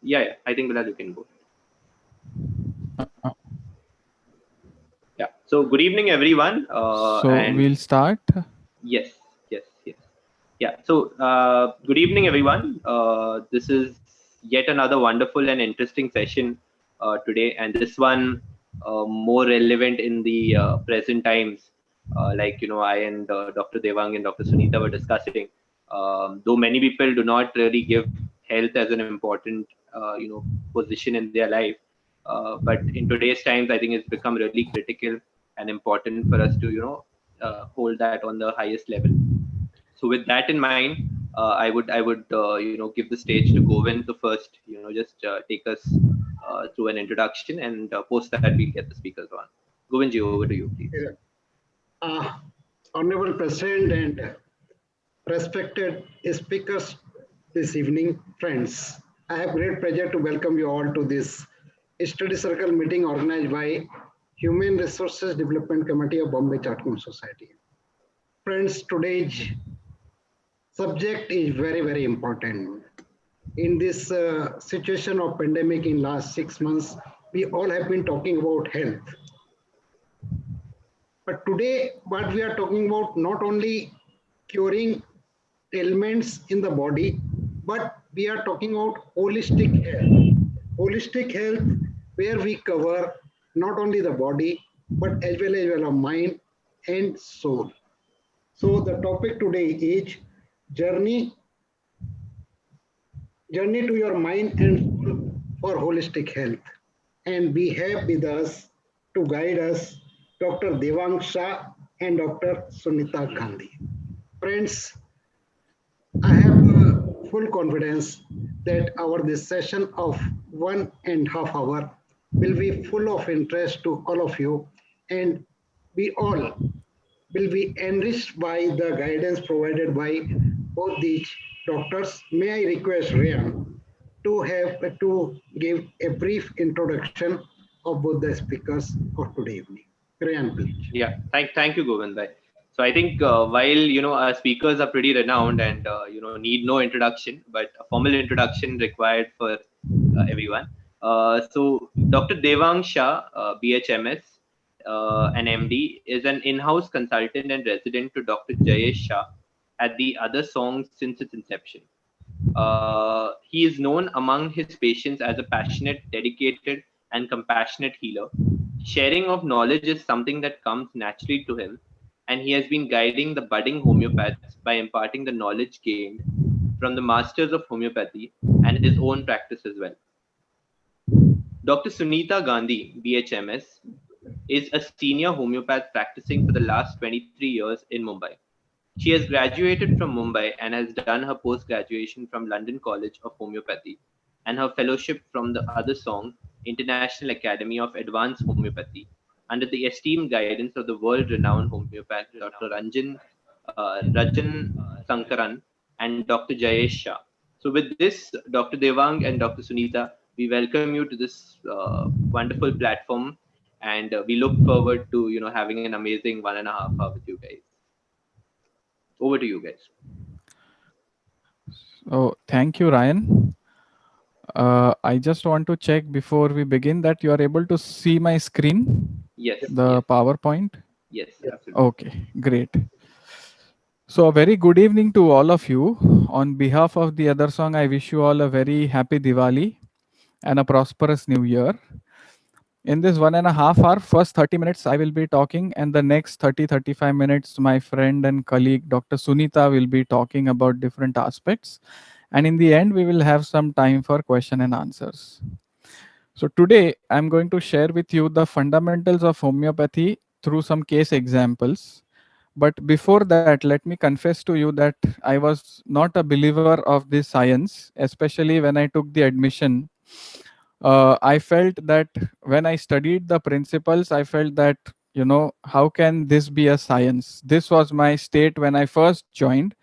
Yeah. I think Bilal, you can go. Yeah. So good evening, everyone. So And we'll start. yes, yes, yes. Yeah. So good evening, everyone. This is yet another wonderful and interesting session today, and this one more relevant in the present times. Like I and Dr. Devang and Dr. Sunita were discussing. Though many people do not really give health as an important position in their life, but in today's times, I think it's become really critical and important for us to hold that on the highest level. So with that in mind, I would give the stage to Govind to first just take us through an introduction, and post that we'll get the speakers on. Govindji, over to you, please. Yeah. Honorable President and respected speakers this evening, friends. I have great pleasure to welcome you all to this study circle meeting organized by Human Resources Development Committee of Bombay Chartered Society. Friends, today's subject is very, very important. In this situation of pandemic in last 6 months, we all have been talking about health. But today, what we are talking about, not only curing ailments in the body, but we are talking about holistic health. Holistic health, where we cover not only the body, but as well as mind and soul. So the topic today is journey, journey to your mind and soul for holistic health. And we have with us to guide us Dr. Devang Shah and Dr. Sunita Gandhi. Friends, I have full confidence that our this session of 1.5 hours will be full of interest to all of you, and we all will be enriched by the guidance provided by both these doctors. May I request Ryan to give a brief introduction of both the speakers of today evening. Ryan, please. Yeah, thank you, Govind bhai. So I think while our speakers are pretty renowned and need no introduction, but a formal introduction required for everyone. So Dr. Devang Shah, BHMS, an MD, is an in-house consultant and resident to Dr. Jayesh Shah at the Other Songs since its inception. He is known among his patients as a passionate, dedicated, and compassionate healer. Sharing of knowledge is something that comes naturally to him, and he has been guiding the budding homeopaths by imparting the knowledge gained from the masters of homeopathy and his own practice as well. Dr. Sunita Gandhi, BHMS, is a senior homeopath practicing for the last 23 years in Mumbai. She has graduated from Mumbai and has done her post-graduation from London College of Homeopathy and her fellowship from the Other Song International Academy of Advanced Homeopathy under the esteemed guidance of the world-renowned homeopath Dr. Rajan Sankaran and Dr. Jayesh Shah. So with this, Dr. Devang and Dr. Sunita, we welcome you to this wonderful platform, and we look forward to having an amazing 1.5 hours with you guys. Over to you guys. Oh, thank you, Ryan. I just want to check before we begin that you are able to see my screen, Yes. the Yes. PowerPoint. Yes. Absolutely. Okay, great. So a very good evening to all of you. On behalf of the Other Song, I wish you all a very happy Diwali and a prosperous new year. In this 1.5 hour, first 30 minutes I will be talking, and the next 35 minutes my friend and colleague Dr. Sunita will be talking about different aspects. And in the end, we will have some time for question and answers. So today I'm going to share with you the fundamentals of homeopathy through some case examples. But before that, let me confess to you that I was not a believer of this science, especially when I took the admission. I felt that when I studied the principles, I felt that, how can this be a science? This was my state when I first joined.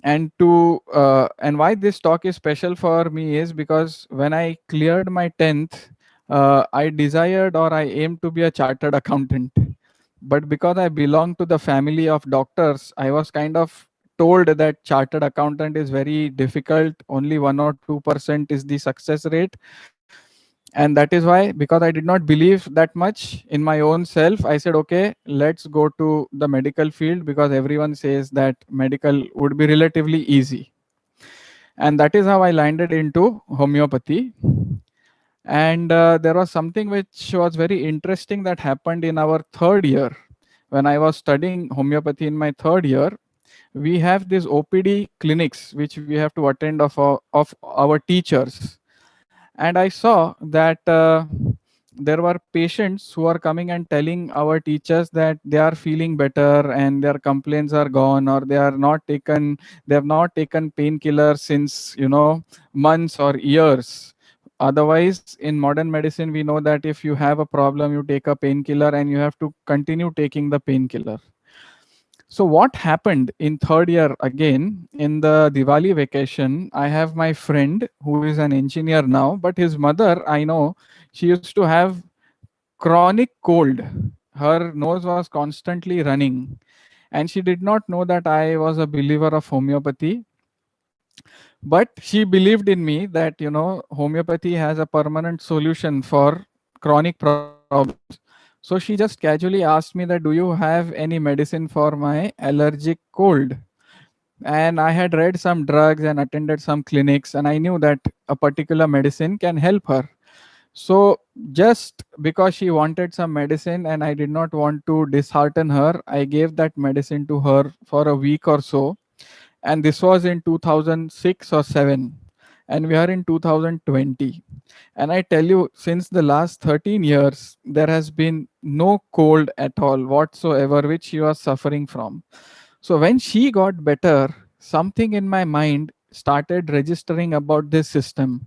And why this talk is special for me is because when I cleared my 10th, I desired or I aimed to be a chartered accountant. But because I belong to the family of doctors, I was kind of told that chartered accountant is very difficult, only 1 or 2% is the success rate. And that is why, because I did not believe that much in my own self, I said, okay, let's go to the medical field, because everyone says that medical would be relatively easy. And that is how I landed into homeopathy. And there was something which was very interesting that happened in our third year. When I was studying homeopathy in my third year, we have these OPD clinics which we have to attend of our teachers. And I saw that there were patients who are coming and telling our teachers that they are feeling better and their complaints are gone, or they have not taken painkillers since, months or years. Otherwise, in modern medicine, we know that if you have a problem, you take a painkiller and you have to continue taking the painkiller. So what happened in third year again in the Diwali vacation? I have my friend who is an engineer now, but his mother, I know, she used to have chronic cold. Her nose was constantly running, and she did not know that I was a believer of homeopathy. But she believed in me that, homeopathy has a permanent solution for chronic problems. So she just casually asked me that, do you have any medicine for my allergic cold? And I had read some drugs and attended some clinics, and I knew that a particular medicine can help her. So just because she wanted some medicine and I did not want to dishearten her, I gave that medicine to her for a week or so. And this was in 2006 or 7, and we are in 2020. And I tell you, since the last 13 years, there has been no cold at all whatsoever which she was suffering from. So when she got better, something in my mind started registering about this system.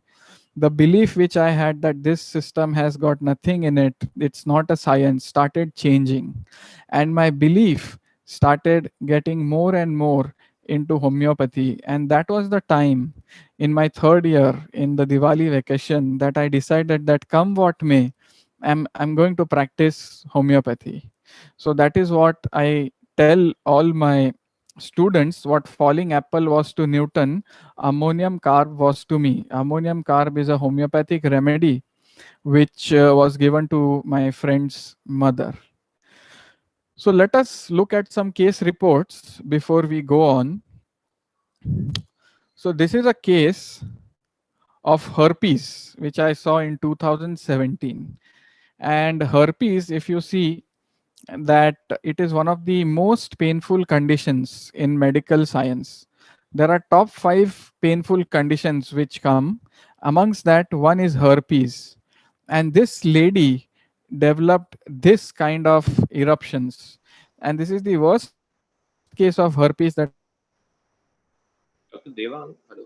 The belief which I had that this system has got nothing in it, it's not a science, started changing. And my belief started getting more and more into homeopathy. And that was the time in my third year in the Diwali vacation that I decided that come what may, I'm going to practice homeopathy. So that is what I tell all my students. What falling apple was to Newton, ammonium carb was to me. Ammonium carb is a homeopathic remedy which was given to my friend's mother. So let us look at some case reports before we go on. So this is a case of herpes which I saw in 2017. And herpes, if you see, that it is one of the most painful conditions in medical science. There are top 5 painful conditions which come. Amongst that, one is herpes. And this lady developed this kind of eruptions. And this is the worst case of herpes that I have ever seen. Dr. Devang, hello.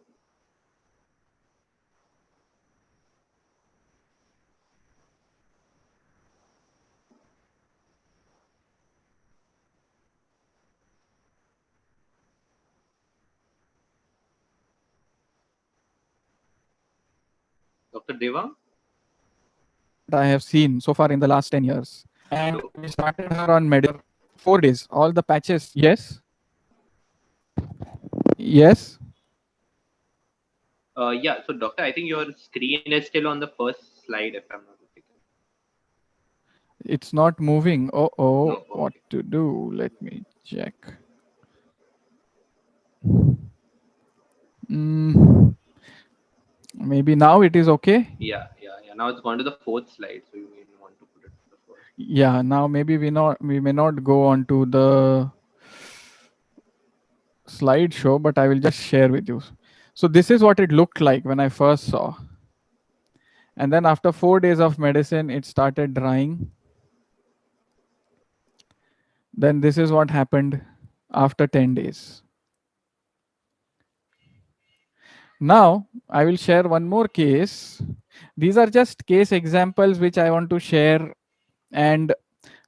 Dr. Devang, That I have seen so far in the last 10 years. And hello. we started her on medical 4 days. All the patches. Yes. Yes. Yeah, so doctor, I think your screen is still on the first slide, if I'm not mistaken. It's not moving. Oh, oh, No, what okay. to do? Let me check. Mm, maybe now it is okay. Yeah. Now it's gone to the fourth slide, so you may want to put it to the first. Yeah, now maybe we may not go on to the slideshow, but I will just share with you. So this is what it looked like when I first saw. And then after 4 days of medicine, it started drying. Then this is what happened after 10 days. Now I will share one more case. These are just case examples which I want to share. And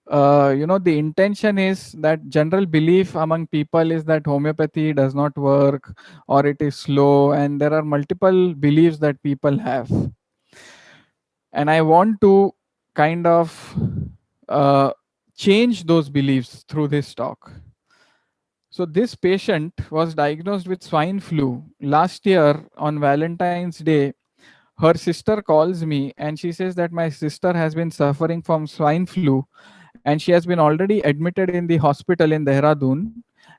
the intention is that general belief among people is that homeopathy does not work, or it is slow, and there are multiple beliefs that people have. And I want to kind of uh, change those beliefs through this talk. So this patient was diagnosed with swine flu last year on Valentine's Day. Her sister calls me and she says that my sister has been suffering from swine flu and she has been already admitted in the hospital in Dehradun.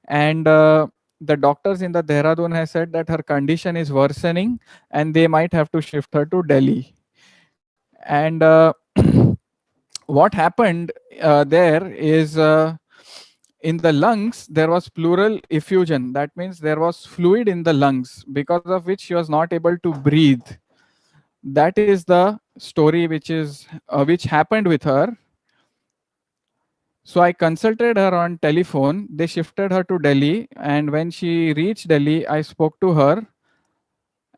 And the doctors in the Dehradun has said that her condition is worsening and they might have to shift her to Delhi. And what happened there is in the lungs there was pleural effusion. That means there was fluid in the lungs because of which she was not able to breathe. That is the story which happened with her. So I consulted her on telephone. They shifted her to Delhi, and when she reached Delhi, I spoke to her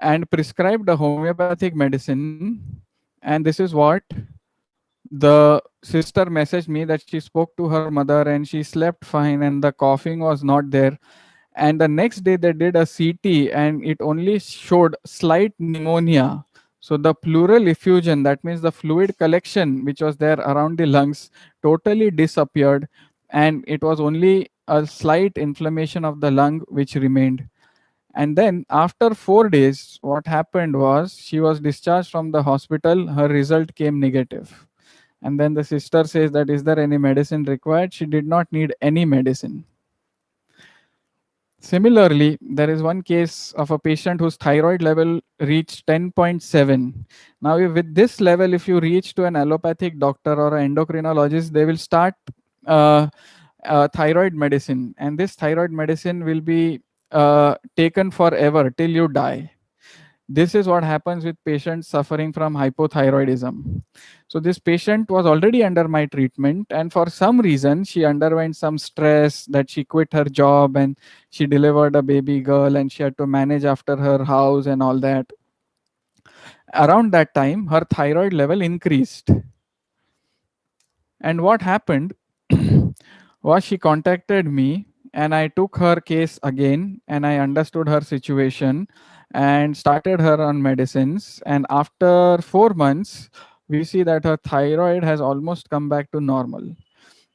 and prescribed a homeopathic medicine. And this is what the sister messaged me, that she spoke to her mother and she slept fine and the coughing was not there. And the next day they did a CT and it only showed slight pneumonia. So the pleural effusion, that means the fluid collection which was there around the lungs, totally disappeared, and it was only a slight inflammation of the lung which remained. And then after 4 days, what happened was she was discharged from the hospital. Her result came negative. And then the sister says that, is there any medicine required? She did not need any medicine. Similarly, there is one case of a patient whose thyroid level reached 10.7. Now, with this level, if you reach to an allopathic doctor or an endocrinologist, they will start uh, thyroid medicine, and this thyroid medicine will be taken forever till you die. This is what happens with patients suffering from hypothyroidism. So this patient was already under my treatment, and for some reason she underwent some stress that she quit her job and she delivered a baby girl and she had to manage after her house and all that. Around that time her thyroid level increased, and what happened was she contacted me and I took her case again and I understood her situation and started her on medicines. And after 4 months, we see that her thyroid has almost come back to normal.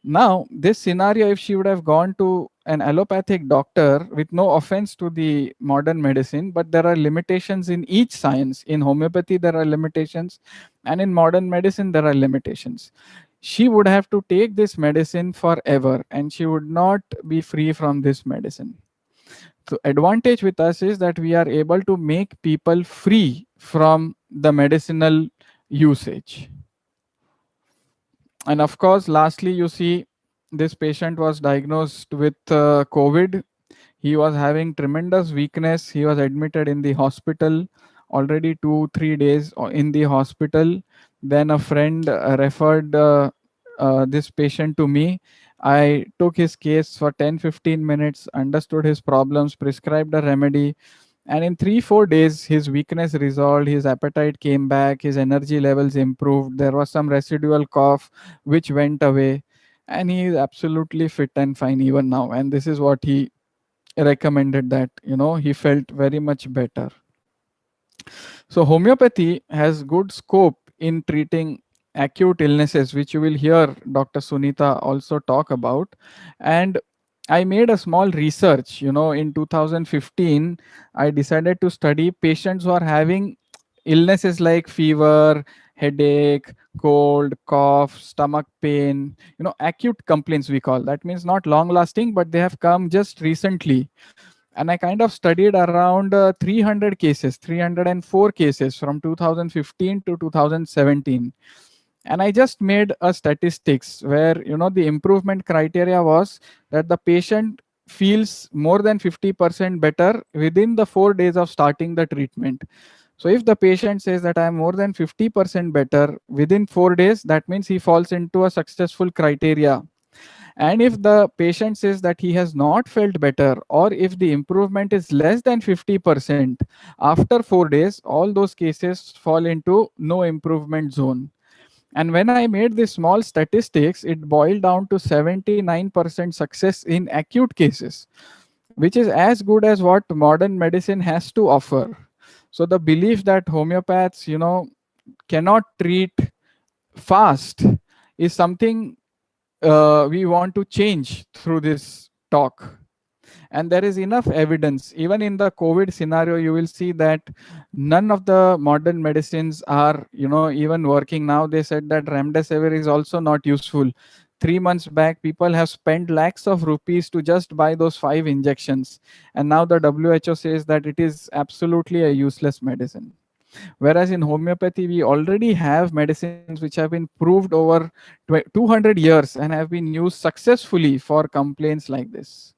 Now, this scenario, if she would have gone to an allopathic doctor, with no offense to the modern medicine, but there are limitations in each science. In homeopathy, there are limitations, and in modern medicine, there are limitations. She would have to take this medicine forever, and she would not be free from this medicine. So, advantage with us is that we are able to make people free from the medicinal usage. And of course, lastly, you see this patient was diagnosed with COVID. He was having tremendous weakness. He was admitted in the hospital already 2 3 days in the hospital. Then a friend referred this patient to me. I took his case for 10 15 minutes, understood his problems, prescribed a remedy, and in 3 4 days, his weakness resolved, his appetite came back, his energy levels improved. There was some residual cough which went away, and he is absolutely fit and fine even now. And this is what he recommended, that he felt very much better. So homeopathy has good scope in treating acute illnesses, which you will hear Dr. Sunita also talk about. And I made a small research. In 2015, I decided to study patients who are having illnesses like fever, headache, cold, cough, stomach pain, acute complaints we call. That means not long lasting, but they have come just recently. And I kind of studied around 300 cases, 304 cases from 2015 to 2017. And I just made a statistics where, the improvement criteria was that the patient feels more than 50% better within the 4 days of starting the treatment. So if the patient says that I am more than 50% better within 4 days, that means he falls into a successful criteria. And if the patient says that he has not felt better, or if the improvement is less than 50% after 4 days, all those cases fall into no improvement zone. And when I made this small statistics, it boiled down to 79% success in acute cases, which is as good as what modern medicine has to offer. So the belief that homeopaths, cannot treat fast is something we want to change through this talk. And there is enough evidence. Even in the COVID scenario, you will see that none of the modern medicines are, even working now. They said that remdesivir is also not useful. 3 months back, people have spent lakhs of rupees to just buy those 5 injections. And now the WHO says that it is absolutely a useless medicine. Whereas in homeopathy, we already have medicines which have been proved over 200 years and have been used successfully for complaints like this.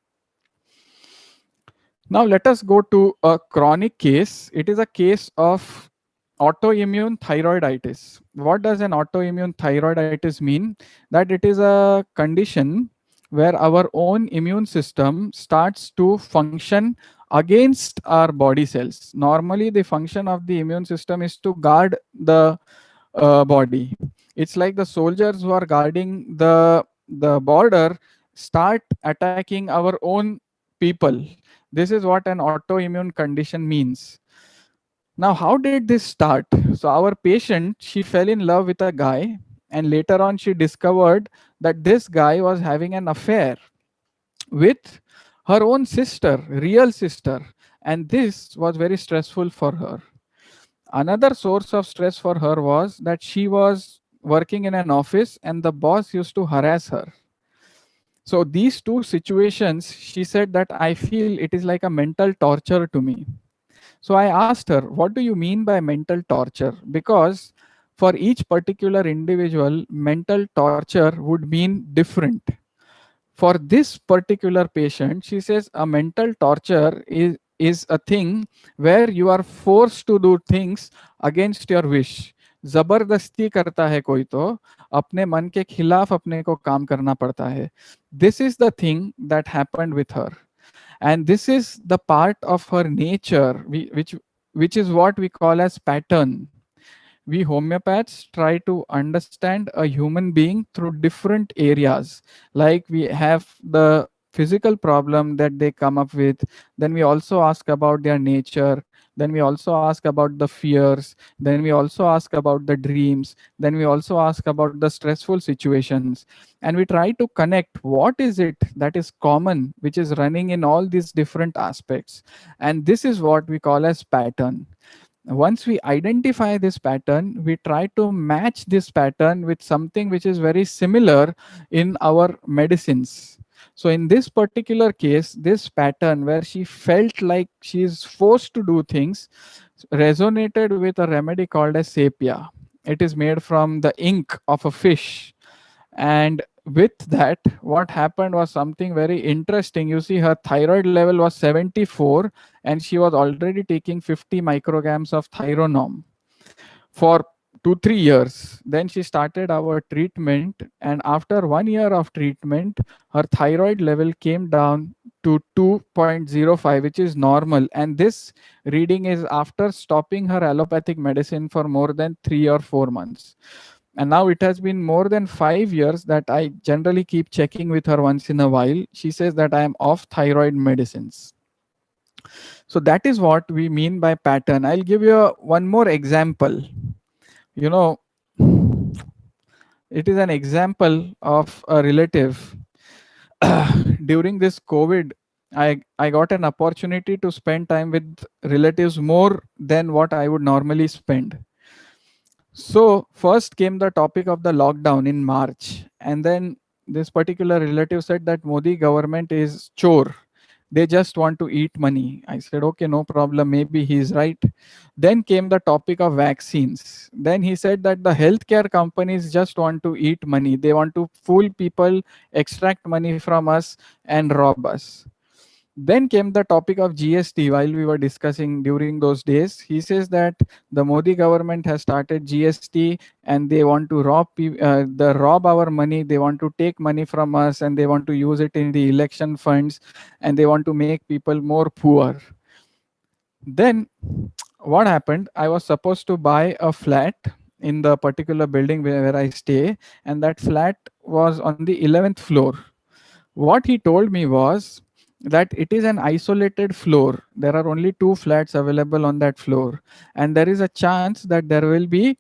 Now let us go to a chronic case. It is a case of autoimmune thyroiditis. What does an autoimmune thyroiditis mean? That it is a condition where our own immune system starts to function against our body cells. Normally, the function of the immune system is to guard the body. It's like the soldiers who are guarding the border start attacking our own people. This is what an autoimmune condition means. Now, how did this start? So, our patient, she fell in love with a guy, and later on, she discovered that this guy was having an affair with her own sister, real sister, and this was very stressful for her. Another source of stress for her was that she was working in an office and the boss used to harass her. So, these two situations, she said that I feel it is like a mental torture to me. So I asked her, what do you mean by mental torture? Because for each particular individual, mental torture would mean different. For this particular patient, she says a mental torture is a thing where you are forced to do things against your wish. जबरदस्ती करता है कोई तो अपने मन के खिलाफ अपने को काम करना पड़ता है. This is the thing that happened with her. And this is the part of her nature which is what we call as pattern. We homeopaths try to understand a human being through different areas. Like we have the physical problem that they come up with, then we also ask about their nature, then we also ask about the fears, then we also ask about the dreams, then we also ask about the stressful situations, and we try to connect what is it that is common which is running in all these different aspects. And this is what we call as pattern. Once we identify this pattern, we try to match this pattern with something which is very similar in our medicines. So in this particular case, this pattern where she felt like she is forced to do things resonated with a remedy called as sepia. It is made from the ink of a fish. And with that, what happened was something very interesting. You see, her thyroid level was 74, and she was already taking 50 micrograms of thyronorm for 2 3 years. Then she started our treatment, and after 1 year of treatment, her thyroid level came down to 2.05, which is normal. And this reading is after stopping her allopathic medicine for more than 3 or 4 months. And now it has been more than 5 years that I generally keep checking with her once in a while. She says that I am off thyroid medicines. So that is what we mean by pattern. I'll give you one more example. You know, it is an example of a relative. During this COVID, I got an opportunity to spend time with relatives more than what I would normally spend. So first came the topic of the lockdown in March, and then this particular relative said that Modi government is chore. They just want to eat money. I said, okay, no problem. Maybe he's right. Then came the topic of vaccines. Then he said that the healthcare companies just want to eat money. They want to fool people, extract money from us, and rob us. Then came the topic of GST while we were discussing during those days. He says that the Modi government has started GST and they want to rob our money. They want to take money from us and they want to use it in the election funds and they want to make people more poor. Then what happened? I was supposed to buy a flat in the particular building where I stay, and that flat was on the 11th floor. What he told me was that it is an isolated floor. There are only 2 flats available on that floor, and there is a chance that there will be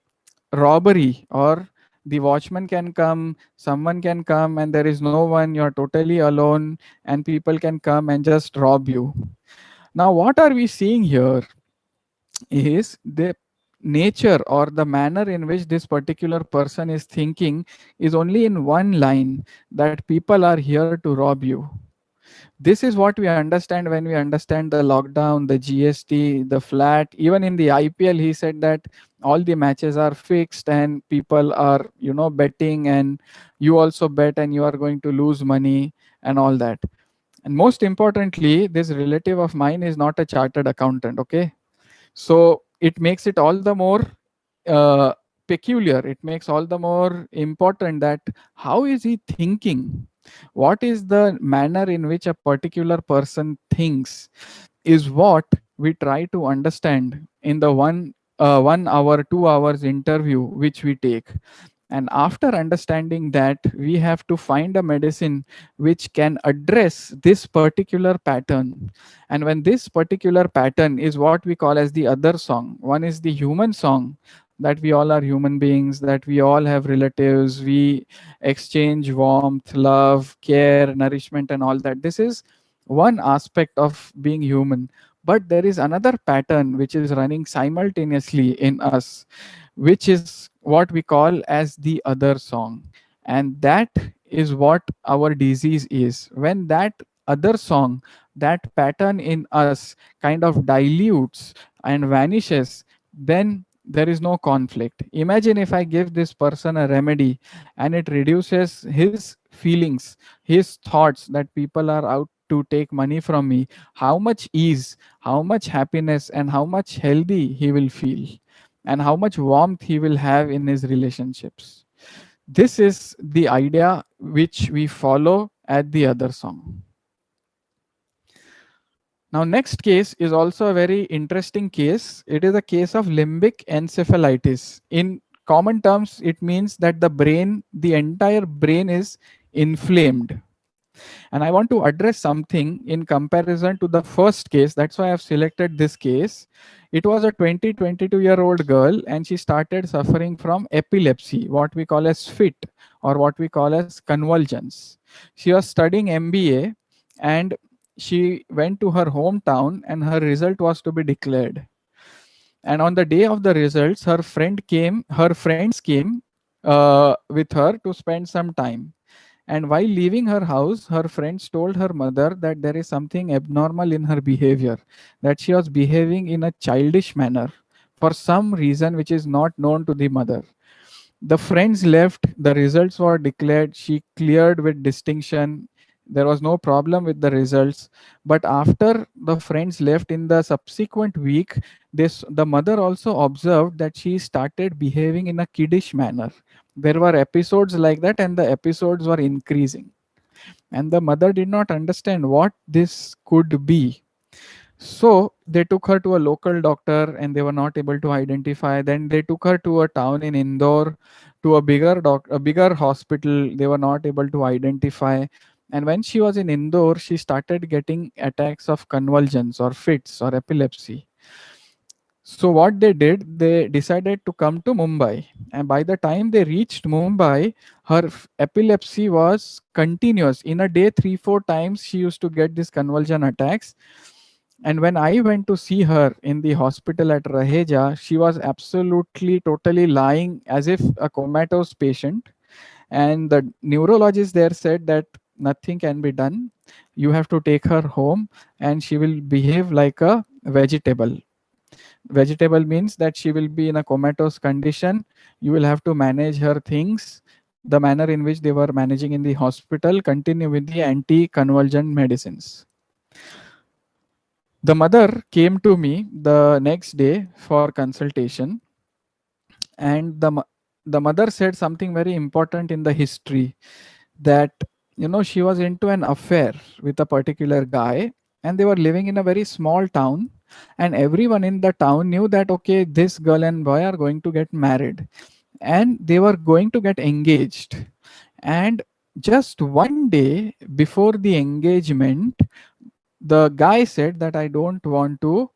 robbery or The watchman can come, someone can come, and there is no one, you're totally alone, and people can come and just rob you. Now, what are we seeing here is the nature or the manner in which this particular person is thinking is only in one line, that people are here to rob you. This is what we understand when we understand the lockdown, the GST, the flat. Even in the IPL, he said that all the matches are fixed and people are, betting, and you also bet and you are going to lose money and all that. And most importantly, this relative of mine is not a chartered accountant. Okay. So it makes it all the more uh, peculiar. It makes all the more important that how is he thinking? What is the manner in which a particular person thinks is what we try to understand in the 1 hour, 2 hours interview which we take. And after understanding that, we have to find a medicine which can address this particular pattern. And when this particular pattern is what we call as the other song, one is the human song, that we all are human beings, that we all have relatives, we exchange warmth, love, care, nourishment, and all that. This is one aspect of being human. But there is another pattern which is running simultaneously in us, which is what we call as the other song. And that is what our disease is. When that other song, that pattern in us kind of dilutes and vanishes, then there is no conflict. Imagine if I give this person a remedy and it reduces his feelings, his thoughts that people are out to take money from me, how much ease, how much happiness, and how much healthy he will feel, and how much warmth he will have in his relationships. This is the idea which we follow at the other song. Now, next case is also a very interesting case. It is a case of limbic encephalitis. In common terms, it means that the entire brain is inflamed. And I want to address something in comparison to the first case. That's why I've selected this case. It was a 22-year-old girl, and she started suffering from epilepsy, what we call as fit, or what we call as convulsions. She was studying MBA, and she went to her hometown, and her result was to be declared. And on the day of the results, her friends came with her to spend some time. And while leaving her house, her friends told her mother that there is something abnormal in her behavior, that she was behaving in a childish manner for some reason which is not known to the mother. The friends left, the results were declared, she cleared with distinction. There was no problem with the results. But after the friends left in the subsequent week, the mother also observed that she started behaving in a kiddish manner. There were episodes like that, and the episodes were increasing. And the mother did not understand what this could be. So they took her to a local doctor and they were not able to identify. Then they took her to a town in Indore, to a bigger hospital. They were not able to identify. And when she was in Indore, she started getting attacks of convulsions or fits or epilepsy. So what they did, they decided to come to Mumbai. And by the time they reached Mumbai, her epilepsy was continuous. In a day, 3-4 times, she used to get these convulsion attacks. And when I went to see her in the hospital at Raheja, she was absolutely, totally lying as if a comatose patient. And the neurologist there said that nothing can be done. You have to take her home and she will behave like a vegetable. Vegetable means that she will be in a comatose condition. You will have to manage her things the manner in which they were managing in the hospital, continue with the anti-convulsant medicines. The mother came to me the next day for consultation, and the mother said something very important in the history, that she was into an affair with a particular guy, and they were living in a very small town, and everyone in the town knew that okay, this girl and boy are going to get married, and they were going to get engaged. And just one day before the engagement, the guy said that I don't want to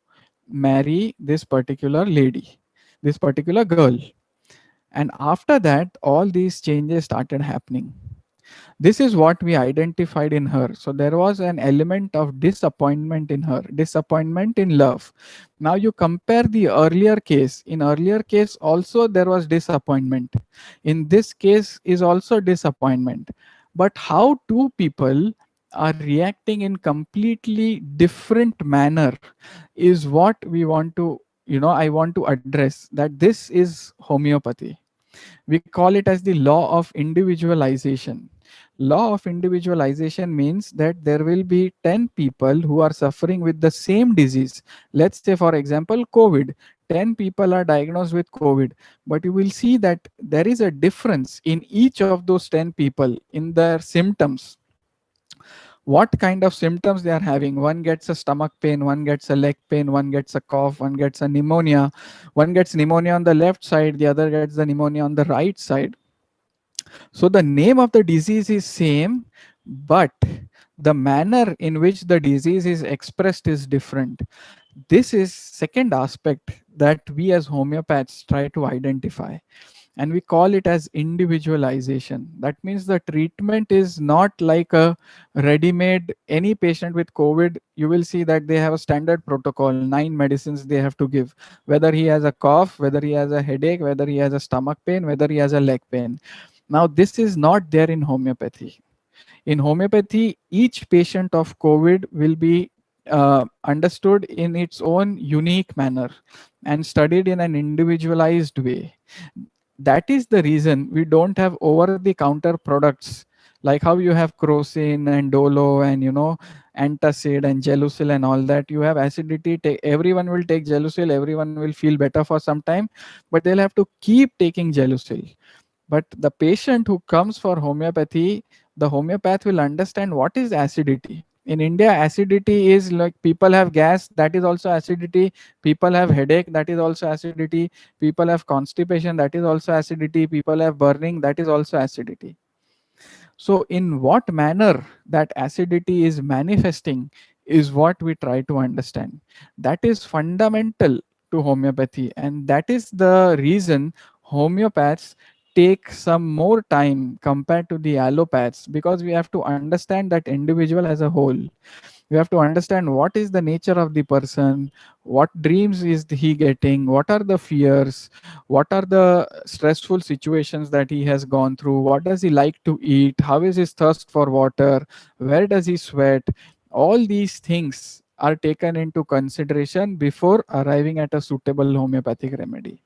marry this particular lady, this particular girl. And after that, all these changes started happening. This is what we identified in her. So there was an element of disappointment in her, disappointment in love. Now you compare the earlier case. In earlier case also there was disappointment. In this case is also disappointment. But how two people are reacting in completely different manner is what we want to, I want to address, that this is homeopathy. We call it as the law of individualization. Law of individualization means that there will be 10 people who are suffering with the same disease. Let's say, for example, COVID. 10 people are diagnosed with COVID, but you will see that there is a difference in each of those 10 people in their symptoms. What kind of symptoms they are having. One gets a stomach pain, one gets a leg pain, one gets a cough, one gets a pneumonia, one gets pneumonia on the left side, the other gets the pneumonia on the right side. So the name of the disease is same, but the manner in which the disease is expressed is different. This is second aspect that we as homeopaths try to identify, and we call it as individualization. That means the treatment is not like a ready made. Any patient with COVID, you will see that they have a standard protocol, 9 medicines they have to give, whether he has a cough, whether he has a headache, whether he has a stomach pain, whether he has a leg pain. Now this is not there in homeopathy. In homeopathy, each patient of COVID will be understood in its own unique manner and studied in an individualized way. That is the reason we don't have over the counter products like how you have crocin and dolo and antacid and gelusil and all that. You have acidity, everyone will take gelusil, everyone will feel better for some time, but they'll have to keep taking gelusil. But the patient who comes for homeopathy, the homeopath will understand what is acidity. In India, acidity is like people have gas, that is also acidity. People have headache, that is also acidity. People have constipation, that is also acidity. People have burning, that is also acidity. So, in what manner that acidity is manifesting is what we try to understand. That is fundamental to homeopathy, and that is the reason homeopaths take some more time compared to the allopaths, because we have to understand that individual as a whole. We have to understand what is the nature of the person, what dreams is he getting, what are the fears, what are the stressful situations that he has gone through, what does he like to eat, how is his thirst for water, where does he sweat. All these things are taken into consideration before arriving at a suitable homeopathic remedy.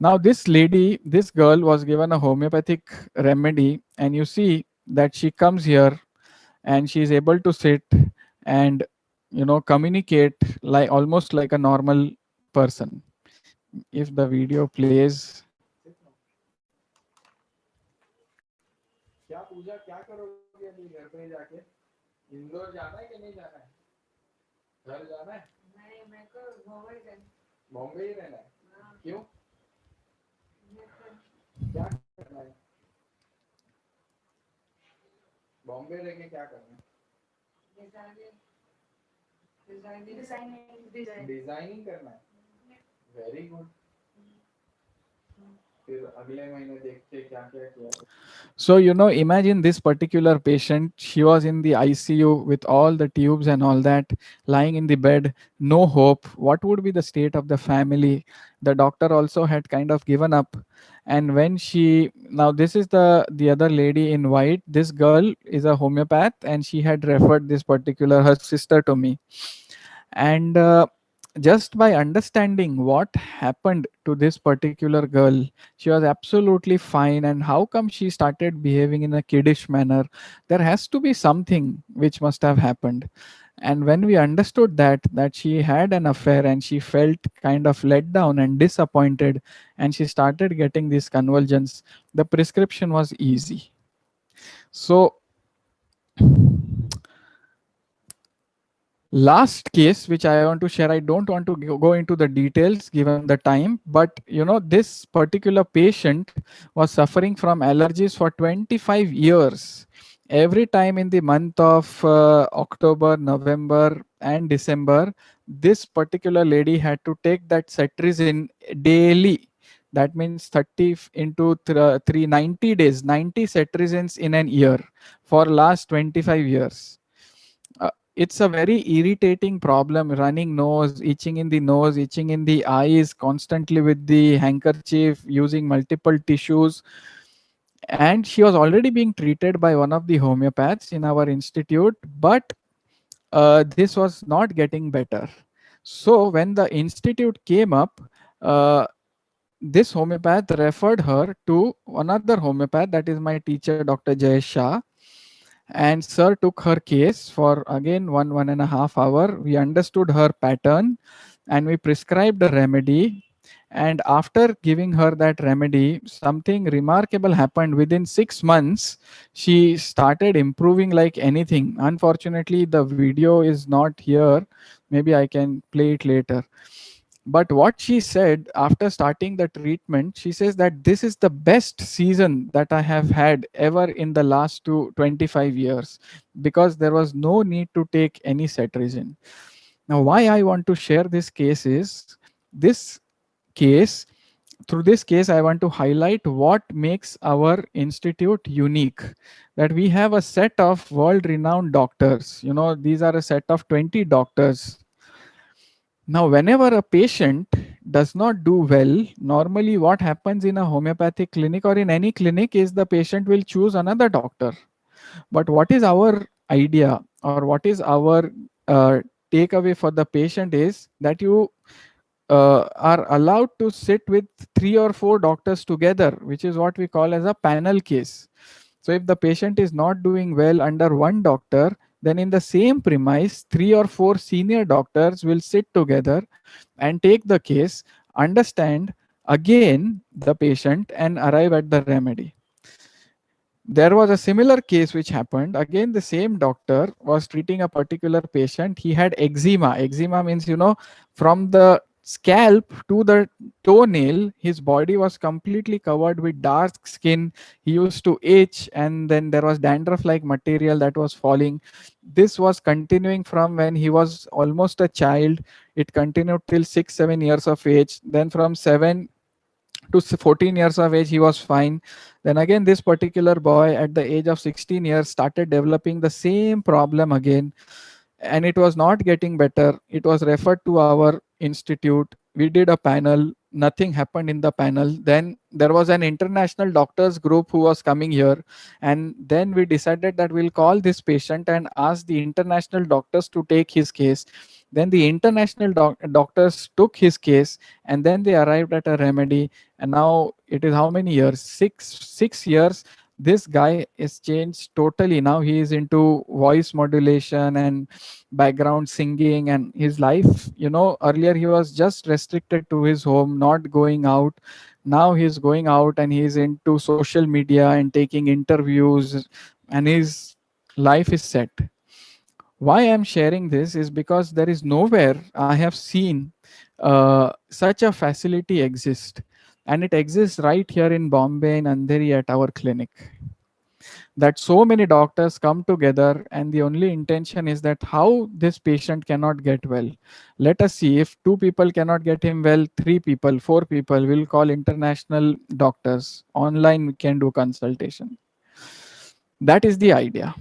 Now this lady, this girl was given a homeopathic remedy, and you see that she comes here and she is able to sit and communicate like almost like a normal person. If the video plays. क्या पूजा क्या करोगे अभी घर पे जाके? इंदौर जाना है कि नहीं जाना है? घर जाना है? नहीं, मेरे को बॉम्बे जाना है। बॉम्बे ही रहना है? क्यों? क्या करना है? बॉम्बे रह के क्या करना है? डिजाइनिंग करना है। Very good. So, imagine this particular patient. She was in the ICU with all the tubes and all that, lying in the bed, no hope. What would be the state of the family? The doctor also had kind of given up. And when now this is the other lady in white. This girl is a homeopath, and she had referred this particular her sister to me. And just by understanding what happened to this particular girl, she was absolutely fine. And how come she started behaving in a kiddish manner? There has to be something which must have happened. And when we understood that she had an affair and she felt kind of let down and disappointed, and she started getting these convulsions, the prescription was easy. So last case which I want to share, I don't want to go into the details given the time, but this particular patient was suffering from allergies for 25 years. Every time in the month of October, November and December, this particular lady had to take that cetirizine daily. That means 30 into 390 days, 90 cetirizines in an year for last 25 years. It's a very irritating problem, running nose, itching in the nose, itching in the eyes, constantly with the handkerchief, using multiple tissues. And she was already being treated by one of the homeopaths in our institute, but this was not getting better. So when the institute came up, uh, this homeopath referred her to another homeopath, that is my teacher, Dr. Jayesh Shah. And sir took her case for again 1.5 hours. We understood her pattern and we prescribed a remedy. And after giving her that remedy, something remarkable happened. Within 6 months, she started improving like anything. Unfortunately, the video is not here. Maybe I can play it later. But what she said after starting the treatment, she says that this is the best season that I have had ever in the last 25 years, because there was no need to take any cetirizine. Now, why I want to share this case is, this case, through this case, I want to highlight what makes our institute unique. That we have a set of world renowned doctors. These are a set of 20 doctors. Now, whenever a patient does not do well, normally what happens in a homeopathic clinic or in any clinic is the patient will choose another doctor. But what is our idea, or what is our takeaway for the patient is that you are allowed to sit with 3 or 4 doctors together, which is what we call as a panel case. So if the patient is not doing well under one doctor, then in the same premise, 3 or 4 senior doctors will sit together and take the case, understand again the patient, and arrive at the remedy. There was a similar case which happened. Again, the same doctor was treating a particular patient. He had eczema. Eczema means, from the scalp to the toenail, his body was completely covered with dark skin. He used to itch, and then there was dandruff like material that was falling. This was continuing from when he was almost a child. It continued till 6 7 years of age. Then from 7 to 14 years of age, he was fine. Then again, this particular boy at the age of 16 years started developing the same problem again, and it was not getting better. It was referred to our institute. We did a panel. Nothing happened in the panel. Then there was an international doctors group who was coming here, and then we decided that we'll call this patient and ask the international doctors to take his case. Then the international doctors took his case, and then they arrived at a remedy. And now it is how many years? Six years. This guy is changed totally. Now he is into voice modulation and background singing, and his life, earlier he was just restricted to his home, not going out. Now he's going out and he's into social media and taking interviews, and his life is set. Why I'm sharing this is because there is nowhere I have seen such a facility exist, and it exists right here in Bombay, in Andheri, at our clinic. That so many doctors come together, and the only intention is that how this patient cannot get well. Let us see, if 2 people cannot get him well, 3 people, 4 people will call international doctors. Online we can do consultation. That is the idea.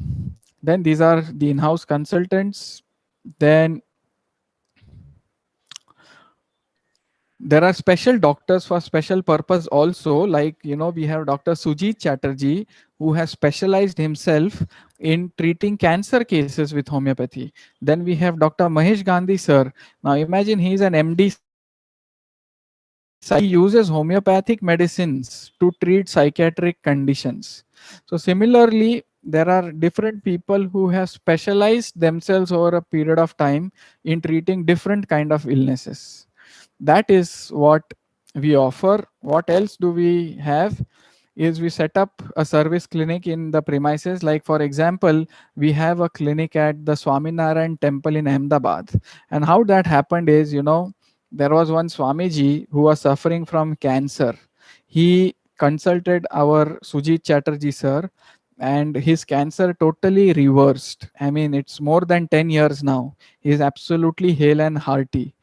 Then these are the in-house consultants. Then there are special doctors for special purpose also, like we have Dr. Sujit Chatterjee, who has specialized himself in treating cancer cases with homeopathy. Then we have Dr. Mahesh Gandhi sir. Now imagine, he is an MD he uses homeopathic medicines to treat psychiatric conditions. So similarly, there are different people who have specialized themselves over a period of time in treating different kind of illnesses. That is what we offer. What else do we have is, we set up a service clinic in the premises. Like for example, we have a clinic at the Swaminarayan temple in Ahmedabad. And how that happened is, there was one Swamiji who was suffering from cancer. He consulted our Sujit Chatterjee sir, and his cancer totally reversed. I mean, it's more than 10 years now. He is absolutely hale and hearty.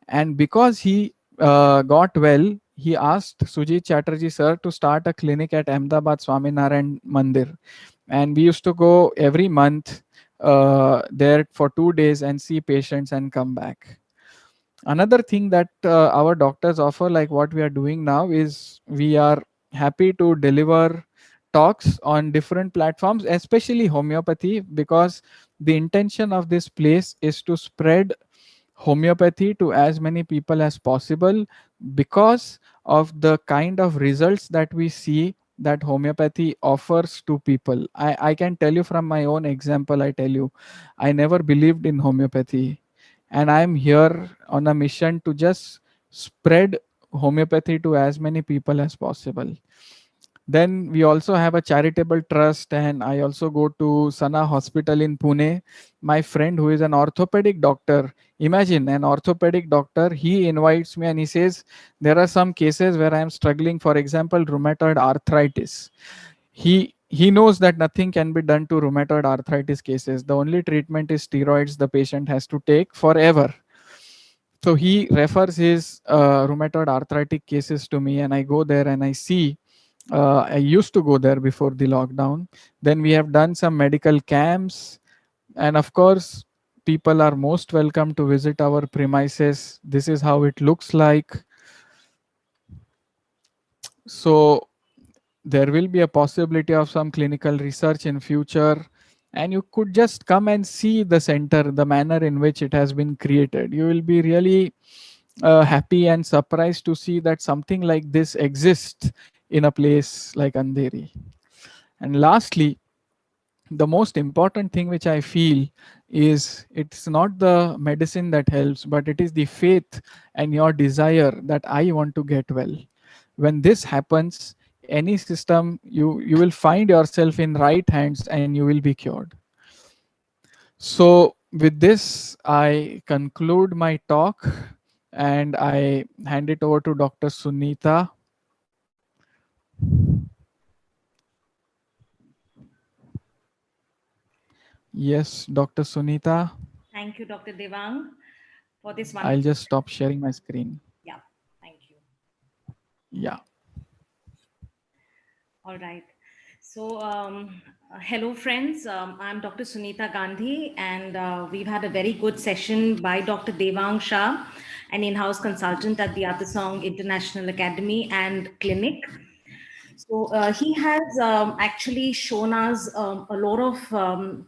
And because he got well, he asked Sujit Chatterjee sir to start a clinic at Ahmedabad Swaminarayan Mandir, and we used to go every month there for 2 days and see patients and come back. Another thing that our doctors offer, like what we are doing now, is we are happy to deliver talks on different platforms, especially homeopathy, because the intention of this place is to spread homeopathy to as many people as possible, because of the kind of results that we see that homeopathy offers to people. I can tell you from my own example. I tell you, I never believed in homeopathy, and I'm here on a mission to just spread homeopathy to as many people as possible. Then we also have a charitable trust, and I also go to Sana Hospital in Pune. My friend, who is an orthopedic doctor, imagine an orthopedic doctor, he invites me and he says, there are some cases where I am struggling, for example, rheumatoid arthritis. He knows that nothing can be done to rheumatoid arthritis cases. The only treatment is steroids the patient has to take forever. So he refers his rheumatoid arthritic cases to me, and I go there and I see. I used to go there before the lockdown. Then we have done some medical camps, and of course, people are most welcome to visit our premises. This is how it looks like. So there will be a possibility of some clinical research in future, and you could just come and see the center, the manner in which it has been created. You will be really happy and surprised to see that something like this exists in a place like Andheri. And lastly, the most important thing which I feel is it's not the medicine that helps, but it is the faith and your desire that I want to get well. When this happens, any system, you will find yourself in right hands and you will be cured. So with this, I conclude my talk and I hand it over to Dr. Sunita. Yes, Dr. Sunita. Thank you, Dr. Devang, for this I'll wonderful. just stop sharing my screen. Yeah, thank you. Yeah. All right. So, hello, friends. I'm Dr. Sunita Gandhi, and we've had a very good session by Dr. Devang Shah, an in-house consultant at the Atasong International Academy and Clinic. So, he has actually shown us a lot of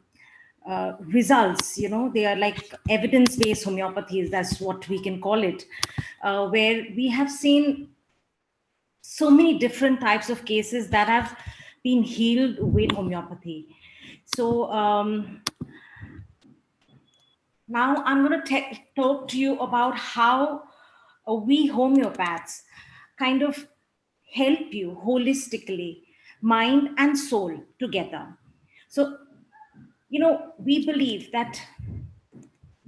results. You know, they are like evidence-based homeopathies. That's what we can call it, where we have seen so many different types of cases that have been healed with homeopathy. So now I'm going to talk to you about how we homeopaths kind of help you holistically, mind and soul together. So, you know, we believe that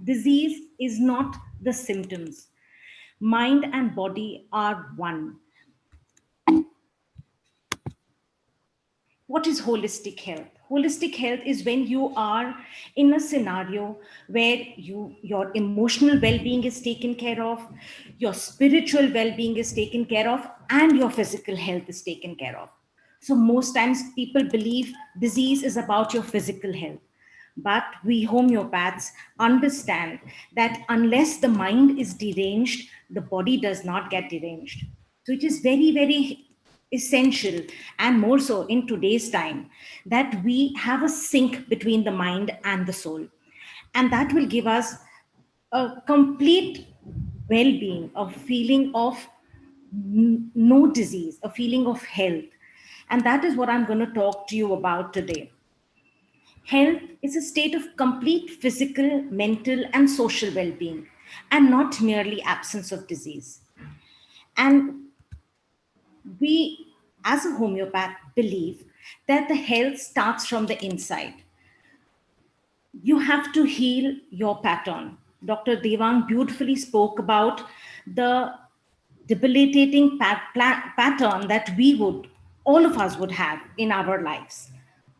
disease is not the symptoms. Mind and body are one. What is holistic health? Holistic health is when you are in a scenario where your emotional well-being is taken care of, your spiritual well-being is taken care of, and your physical health is taken care of. So most times people believe disease is about your physical health, but we homeopaths understand that unless the mind is deranged, the body does not get deranged. So it is very, very essential, and more so in today's time, that we have a sync between the mind and the soul. And that will give us a complete well being, a feeling of no disease, a feeling of health. And that is what I'm going to talk to you about today. Health is a state of complete physical, mental, and social well being, and not merely absence of disease. And we, as a homeopath, believe that the health starts from the inside. You have to heal your pattern. Dr. Devang beautifully spoke about the debilitating pattern that all of us would have in our lives.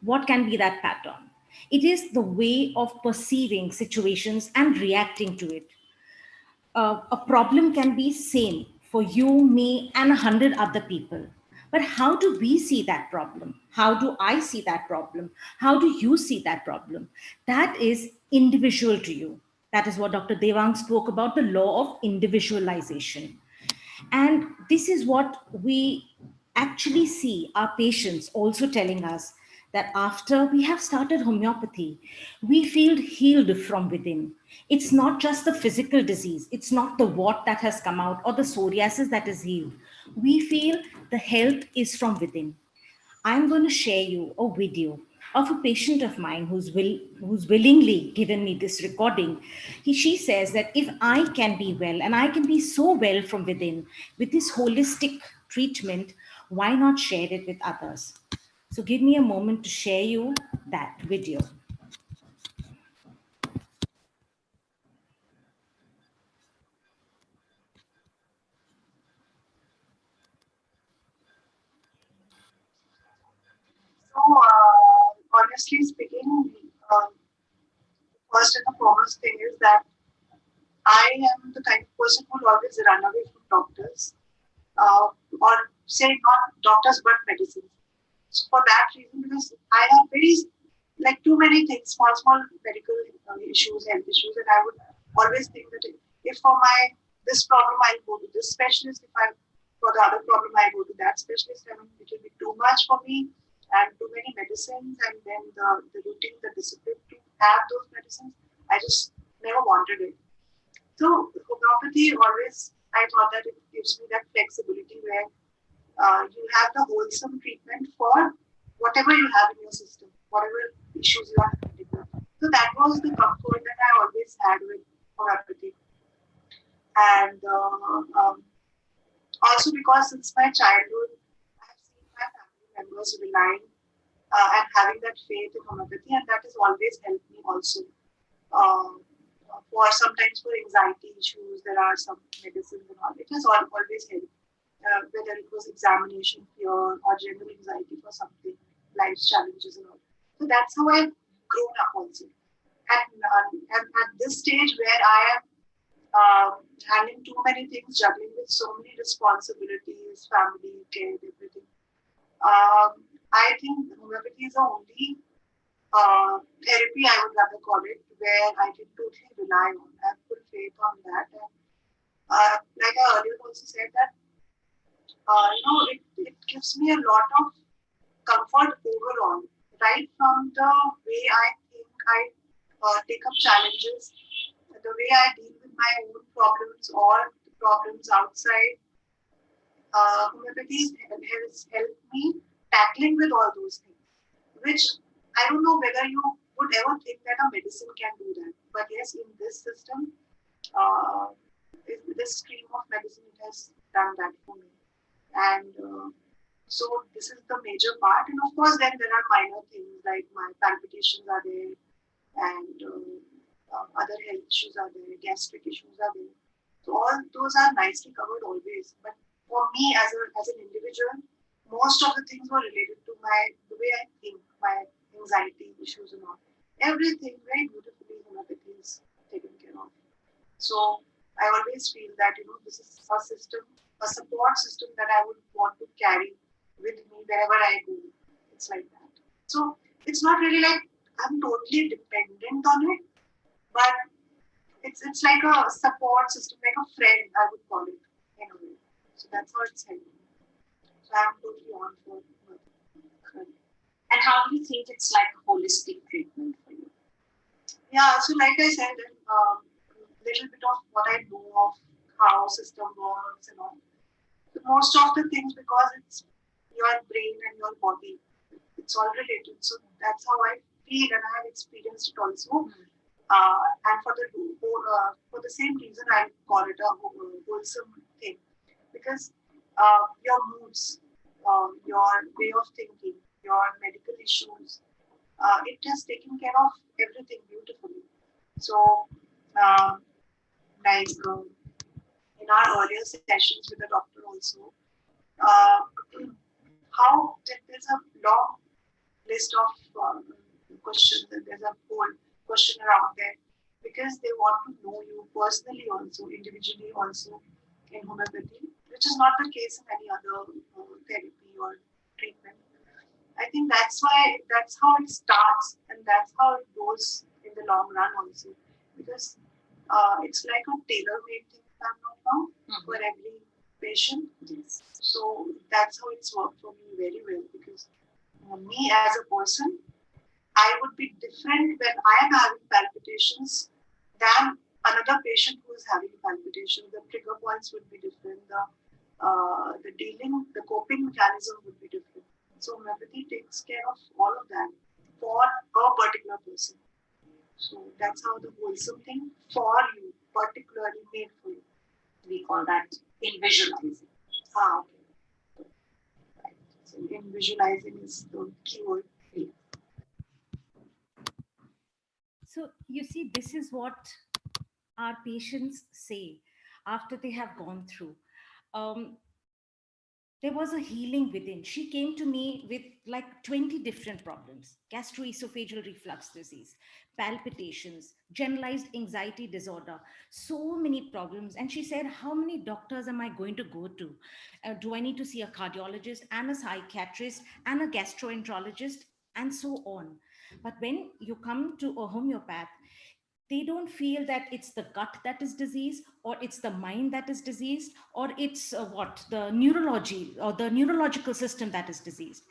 What can be that pattern? It is the way of perceiving situations and reacting to it. A problem can be same for you, me, and 100 other people. But how do we see that problem? How do I see that problem? How do you see that problem? That is individual to you. That is what Dr. Devang spoke about, the law of individualization. And this is what we actually see our patients also telling us, that after we have started homeopathy, we feel healed from within. It's not just the physical disease, it's not the wart that has come out or the psoriasis that is healed. We feel the health is from within. I'm going to share you a video of a patient of mine who's willingly given me this recording. She says that if I can be well and I can be so well from within with this holistic treatment, why not share it with others? So give me a moment to share you that video. So, honestly speaking, first and the foremost thing is that I am the kind of person who will always run away from doctors, or say not doctors but medicines. So for that reason, because I have very like too many things, small medical issues, health issues, and I would always think that if for my this problem I'll go to this specialist, if I for the other problem I go to that specialist, and it will be too much for me and too many medicines, and then the routine, the discipline to have those medicines, I just never wanted it. So homeopathy always, I thought that it gives me that flexibility where you have the wholesome treatment for whatever you have in your system, whatever issues you are having with. So that was the comfort that I always had with homeopathy. And also because since my childhood, I have seen my family members relying and having that faith in homeopathy, and that has always helped me also. Uh, for sometimes for anxiety issues, there are some medicines and all. It has always helped. Whether it was examination fear or general anxiety for something, life's challenges and all. So that's how I've grown up also. And at this stage where I am handling too many things, juggling with so many responsibilities, family, care, everything, I think homeopathy is the only therapy, I would rather call it, where I can totally rely on. I have full faith on that. And like I earlier also said that it gives me a lot of comfort overall, right from the way I think I take up challenges, the way I deal with my own problems or the problems outside. Homeopathy has helped me tackling with all those things, which I don't know whether you would ever think that a medicine can do that. But yes, in this system, uh, in this stream of medicine, it has done that for me. And so this is the major part. And of course, then there are minor things like my palpitations are there, and other health issues are there, gastric issues are there. So all those are nicely covered always. But for me as an individual, most of the things were related to the way I think, my anxiety issues and all. Everything very beautifully homeopathy is taken care of. So I always feel that this is a system, a support system that I would want to carry with me wherever I go. It's like that. So it's not really like I'm totally dependent on it, but it's like a support system, like a friend, I would call it in a way. So that's how it's helping. So I'm totally on for it. And how do you think it's like a holistic treatment for you? Yeah, so like I said, little bit of what I know of how system works and all. So most of the things, because it's your brain and your body, it's all related. So that's how I feel, and I have experienced it also. And for the same reason, I call it a wholesome thing, because your moods, your way of thinking, your medical issues, it has taken care of everything beautifully. So, like in our earlier sessions with the doctor also, uh, how there's a long list of questions, and there's a whole question around there, because they want to know you personally also, individually also in homeopathy. which is not the case in any other therapy or treatment. I think that's how it starts, and that's how it goes in the long run also, because it's like a tailor-made thing, if I'm not wrong, for every patient. Yes. So that's how it's worked for me very well, because me as a person, I would be different when I am having palpitations than another patient who is having palpitations. The trigger points would be different. The coping mechanism would be different. So homeopathy takes care of all of that for a particular person. So that's how the wholesome thing for you, particularly made for you. We call that in visualizing. Okay. Right. So in visualizing is the keyword. So you see, this is what our patients say after they have gone through. Um, there was a healing within. She came to me with like 20 different problems: gastroesophageal reflux disease, palpitations, generalized anxiety disorder, so many problems. And she said, how many doctors am I going to go to? Do I need to see a cardiologist and a psychiatrist and a gastroenterologist and so on? But when you come to a homeopath, they don't feel that it's the gut that is diseased, or it's the mind that is diseased, or it's what the neurology or the neurological system that is diseased.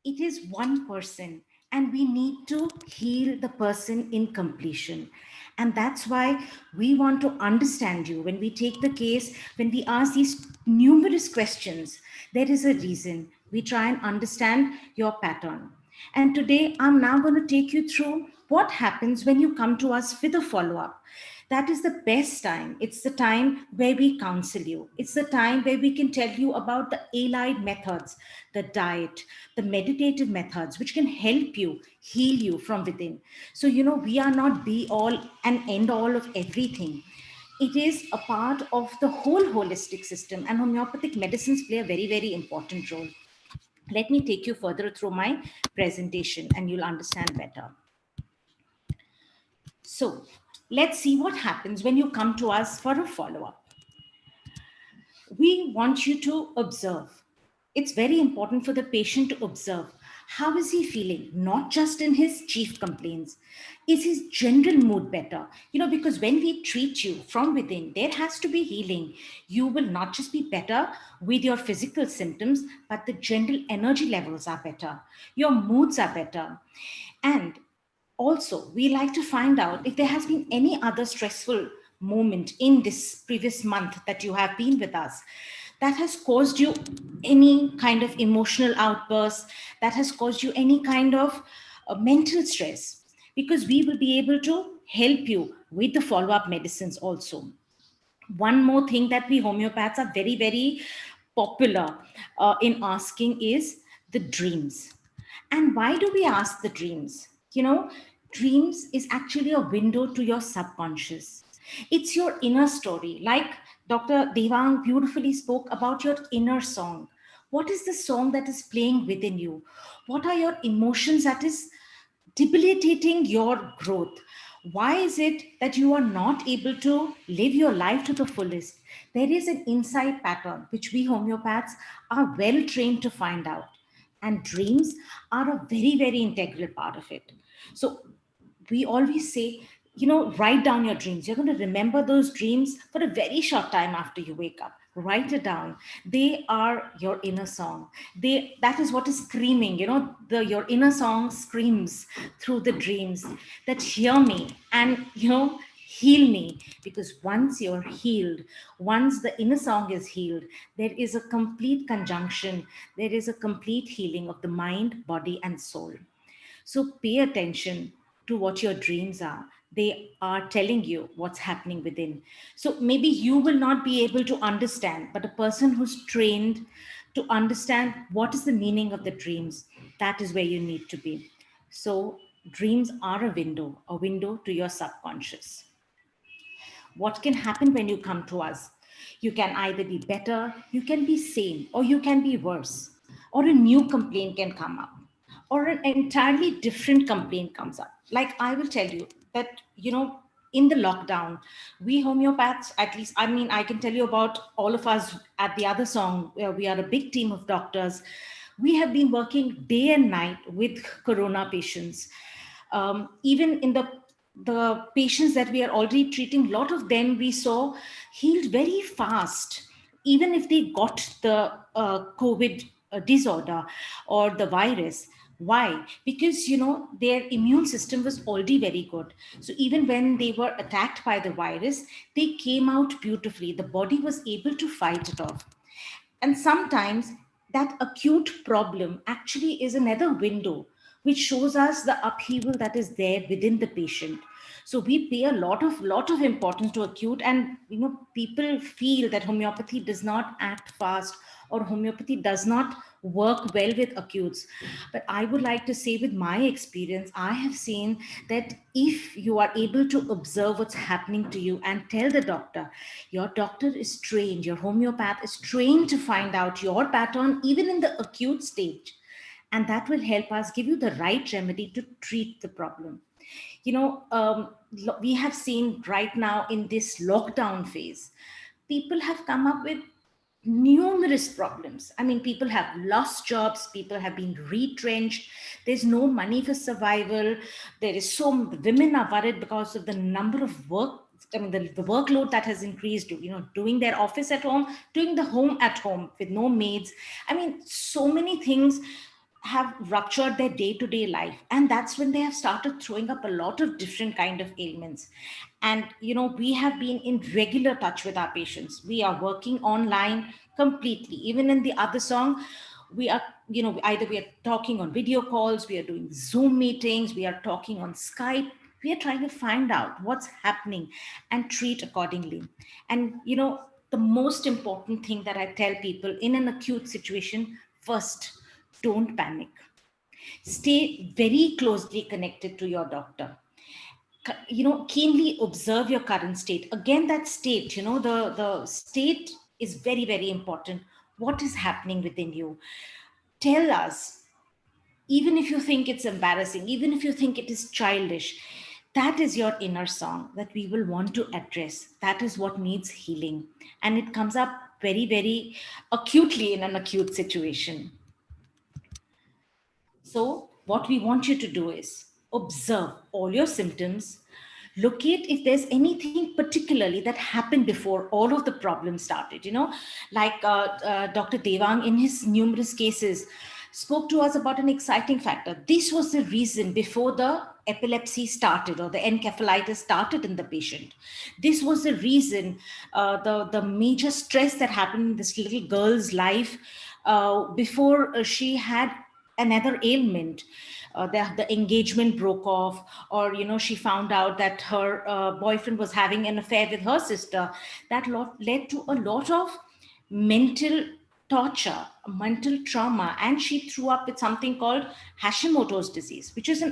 It is one person, and we need to heal the person in completion. And that's why we want to understand you. When we take the case, when we ask these numerous questions, there is a reason. We try and understand your pattern. And today I'm now going to take you through what happens when you come to us with a follow up. That is the best time. It's the time where we counsel you. It's the time where we can tell you about the allied methods, the diet, the meditative methods, which can help you heal you from within. So, we are not be all and end all of everything. It is a part of the whole holistic system, and homeopathic medicines play a very, very important role. Let me take you further through my presentation and you'll understand better. So let's see what happens when you come to us for a follow-up. We want you to observe. It's very important for the patient to observe. How is he feeling? Not just in his chief complaints. Is his general mood better? Because when we treat you from within, there has to be healing. You will not just be better with your physical symptoms, but the general energy levels are better. Your moods are better. And also, we like to find out if there has been any other stressful moment in this previous month that you have been with us that has caused you any kind of emotional outburst, that has caused you any kind of mental stress, because we will be able to help you with the follow up medicines also. One more thing that we homeopaths are very, very popular in asking is the dreams. And why do we ask the dreams? Dreams is actually a window to your subconscious. It's your inner story. Like Dr. Devang beautifully spoke about your inner song. What is the song that is playing within you? What are your emotions that is debilitating your growth? Why is it that you are not able to live your life to the fullest? There is an inside pattern which we homeopaths are well trained to find out. And dreams are a very, very integral part of it. So we always say, write down your dreams. You're going to remember those dreams for a very short time after you wake up. Write it down. They are your inner song. That is what is screaming. Your inner song screams through the dreams that hear me and heal me. Because once you're healed, once the inner song is healed, there is a complete conjunction. There is a complete healing of the mind, body, and soul. So pay attention to what your dreams are. They are telling you what's happening within. So maybe you will not be able to understand, but a person who's trained to understand what is the meaning of the dreams, that is where you need to be. So dreams are a window to your subconscious. What can happen when you come to us? You can either be better, you can be same, or you can be worse, or a new complaint can come up, or an entirely different complaint comes up. Like I will tell you that, in the lockdown, we homeopaths, at least, I mean, I can tell you about all of us at the other song, where we are a big team of doctors. We have been working day and night with corona patients. Even in the patients that we are already treating, a lot of them we saw healed very fast, even if they got the COVID disorder or the virus. Why? Because, their immune system was already very good. So even when they were attacked by the virus, they came out beautifully. The body was able to fight it off. And sometimes that acute problem actually is another window which shows us the upheaval that is there within the patient. So we pay a lot of importance to acute, and people feel that homeopathy does not act fast, or homeopathy does not work well with acutes. But I would like to say, with my experience, I have seen that if you are able to observe what's happening to you and tell the doctor, your doctor is trained, your homeopath is trained to find out your pattern even in the acute stage. And that will help us give you the right remedy to treat the problem. We have seen right now in this lockdown phase, people have come up with numerous problems. I mean, people have lost jobs, people have been retrenched, there's no money for survival. There is the women are worried because of the number of work. I mean, the workload that has increased, doing their office at home, doing the home at home with no maids. I mean, so many things have ruptured their day-to-day life, and that's when they have started throwing up a lot of different kind of ailments. And we have been in regular touch with our patients. We are working online completely. Even in the other song, we are, either we are talking on video calls, we are doing Zoom meetings, we are talking on Skype. We are trying to find out what's happening and treat accordingly. And the most important thing that I tell people in an acute situation: first, don't panic. Stay very closely connected to your doctor. Keenly observe your current state. Again, that state, the state is very, very important. What is happening within you? Tell us. Even if you think it's embarrassing, even if you think it is childish, that is your inner song that we will want to address. That is what needs healing. And it comes up very, very acutely in an acute situation. So, what we want you to do is observe all your symptoms, locate if there's anything particularly that happened before all of the problems started. Like Dr. Devang, in his numerous cases, spoke to us about an exciting factor. This was the reason before the epilepsy started or the encephalitis started in the patient. This was the reason, the major stress that happened in this little girl's life before she had another ailment. The engagement broke off, or she found out that her boyfriend was having an affair with her sister. That led to a lot of mental torture, mental trauma, and she threw up with something called Hashimoto's disease, which is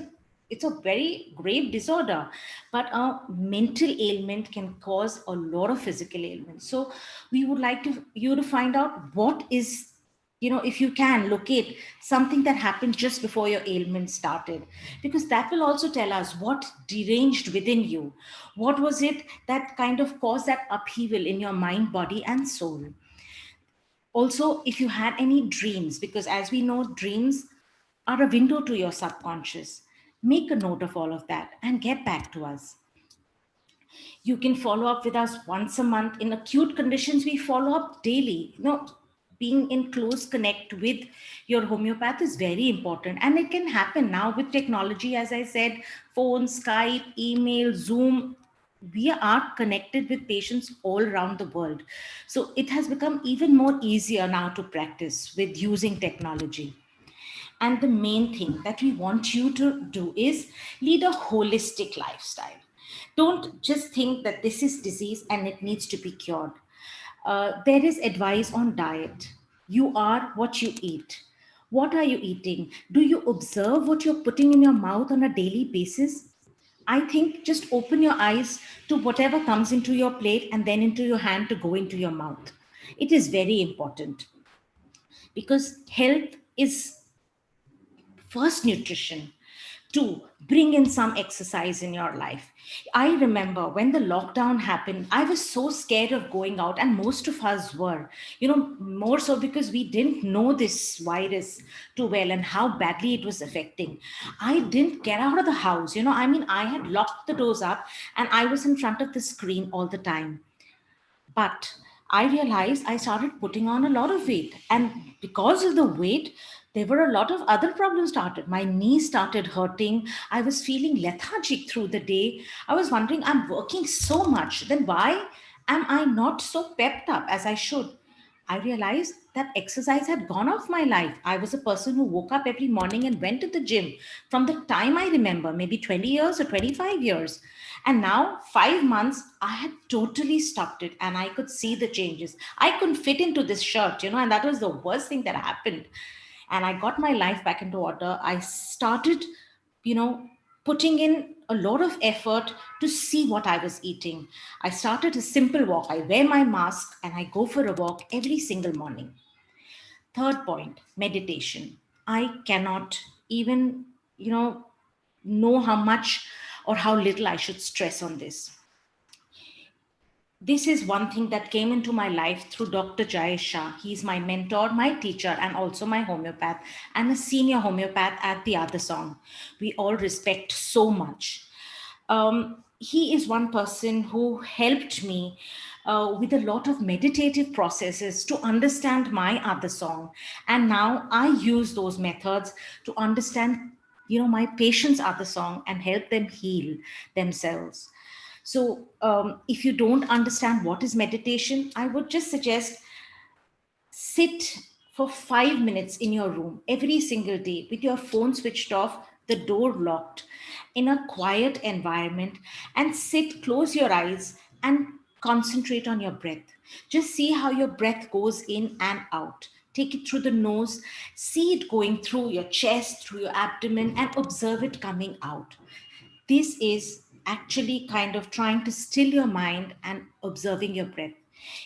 it's a very grave disorder, but a mental ailment can cause a lot of physical ailments. So we would like you to find out what is, if you can locate something that happened just before your ailment started, because that will also tell us what deranged within you. What was it that kind of caused that upheaval in your mind, body, and soul? Also, if you had any dreams, because as we know, dreams are a window to your subconscious, make a note of all of that and get back to us. You can follow up with us once a month. In acute conditions, we follow up daily. Being in close connect with your homeopath is very important, and it can happen now with technology. As I said, phone, Skype, email, Zoom, we are connected with patients all around the world. So it has become even more easier now to practice with using technology. And the main thing that we want you to do is lead a holistic lifestyle. Don't just think that this is disease and it needs to be cured. There is advice on diet. You are what you eat. What are you eating? Do you observe what you're putting in your mouth on a daily basis? I think just open your eyes to whatever comes into your plate and then into your hand to go into your mouth. It is very important, because health is first nutrition. Two, bring in some exercise in your life. I remember when the lockdown happened, I was so scared of going out, and most of us were, more so because we didn't know this virus too well and how badly it was affecting. I didn't get out of the house. I had locked the doors up and I was in front of the screen all the time. But I realized I started putting on a lot of weight. And because of the weight, there were a lot of other problems started. My knees started hurting. I was feeling lethargic through the day. I was wondering, I'm working so much. Then why am I not so pepped up as I should? I realized that exercise had gone off my life. I was a person who woke up every morning and went to the gym from the time I remember, maybe 20 years or 25 years. And now, 5 months, I had totally stopped it and I could see the changes. I couldn't fit into this shirt, and that was the worst thing that happened. And I got my life back into order. I started, you know, putting in a lot of effort to see what I was eating. I started a simple walk. I wear my mask and I go for a walk every single morning. Third point, meditation. I cannot even, know how much or how little I should stress on this. This is one thing that came into my life through Dr. Jayesh Shah. He's my mentor, my teacher, and also my homeopath, and a senior homeopath at the other song. We all respect so much. He is one person who helped me with a lot of meditative processes to understand my other song. And now I use those methods to understand, my patients' other song and help them heal themselves. So, if you don't understand what is meditation, I would just suggest sit for 5 minutes in your room every single day with your phone switched off, the door locked, in a quiet environment, and sit, close your eyes, and concentrate on your breath. Just see how your breath goes in and out. Take it through the nose, see it going through your chest, through your abdomen, and observe it coming out. This is actually kind of trying to still your mind and observing your breath.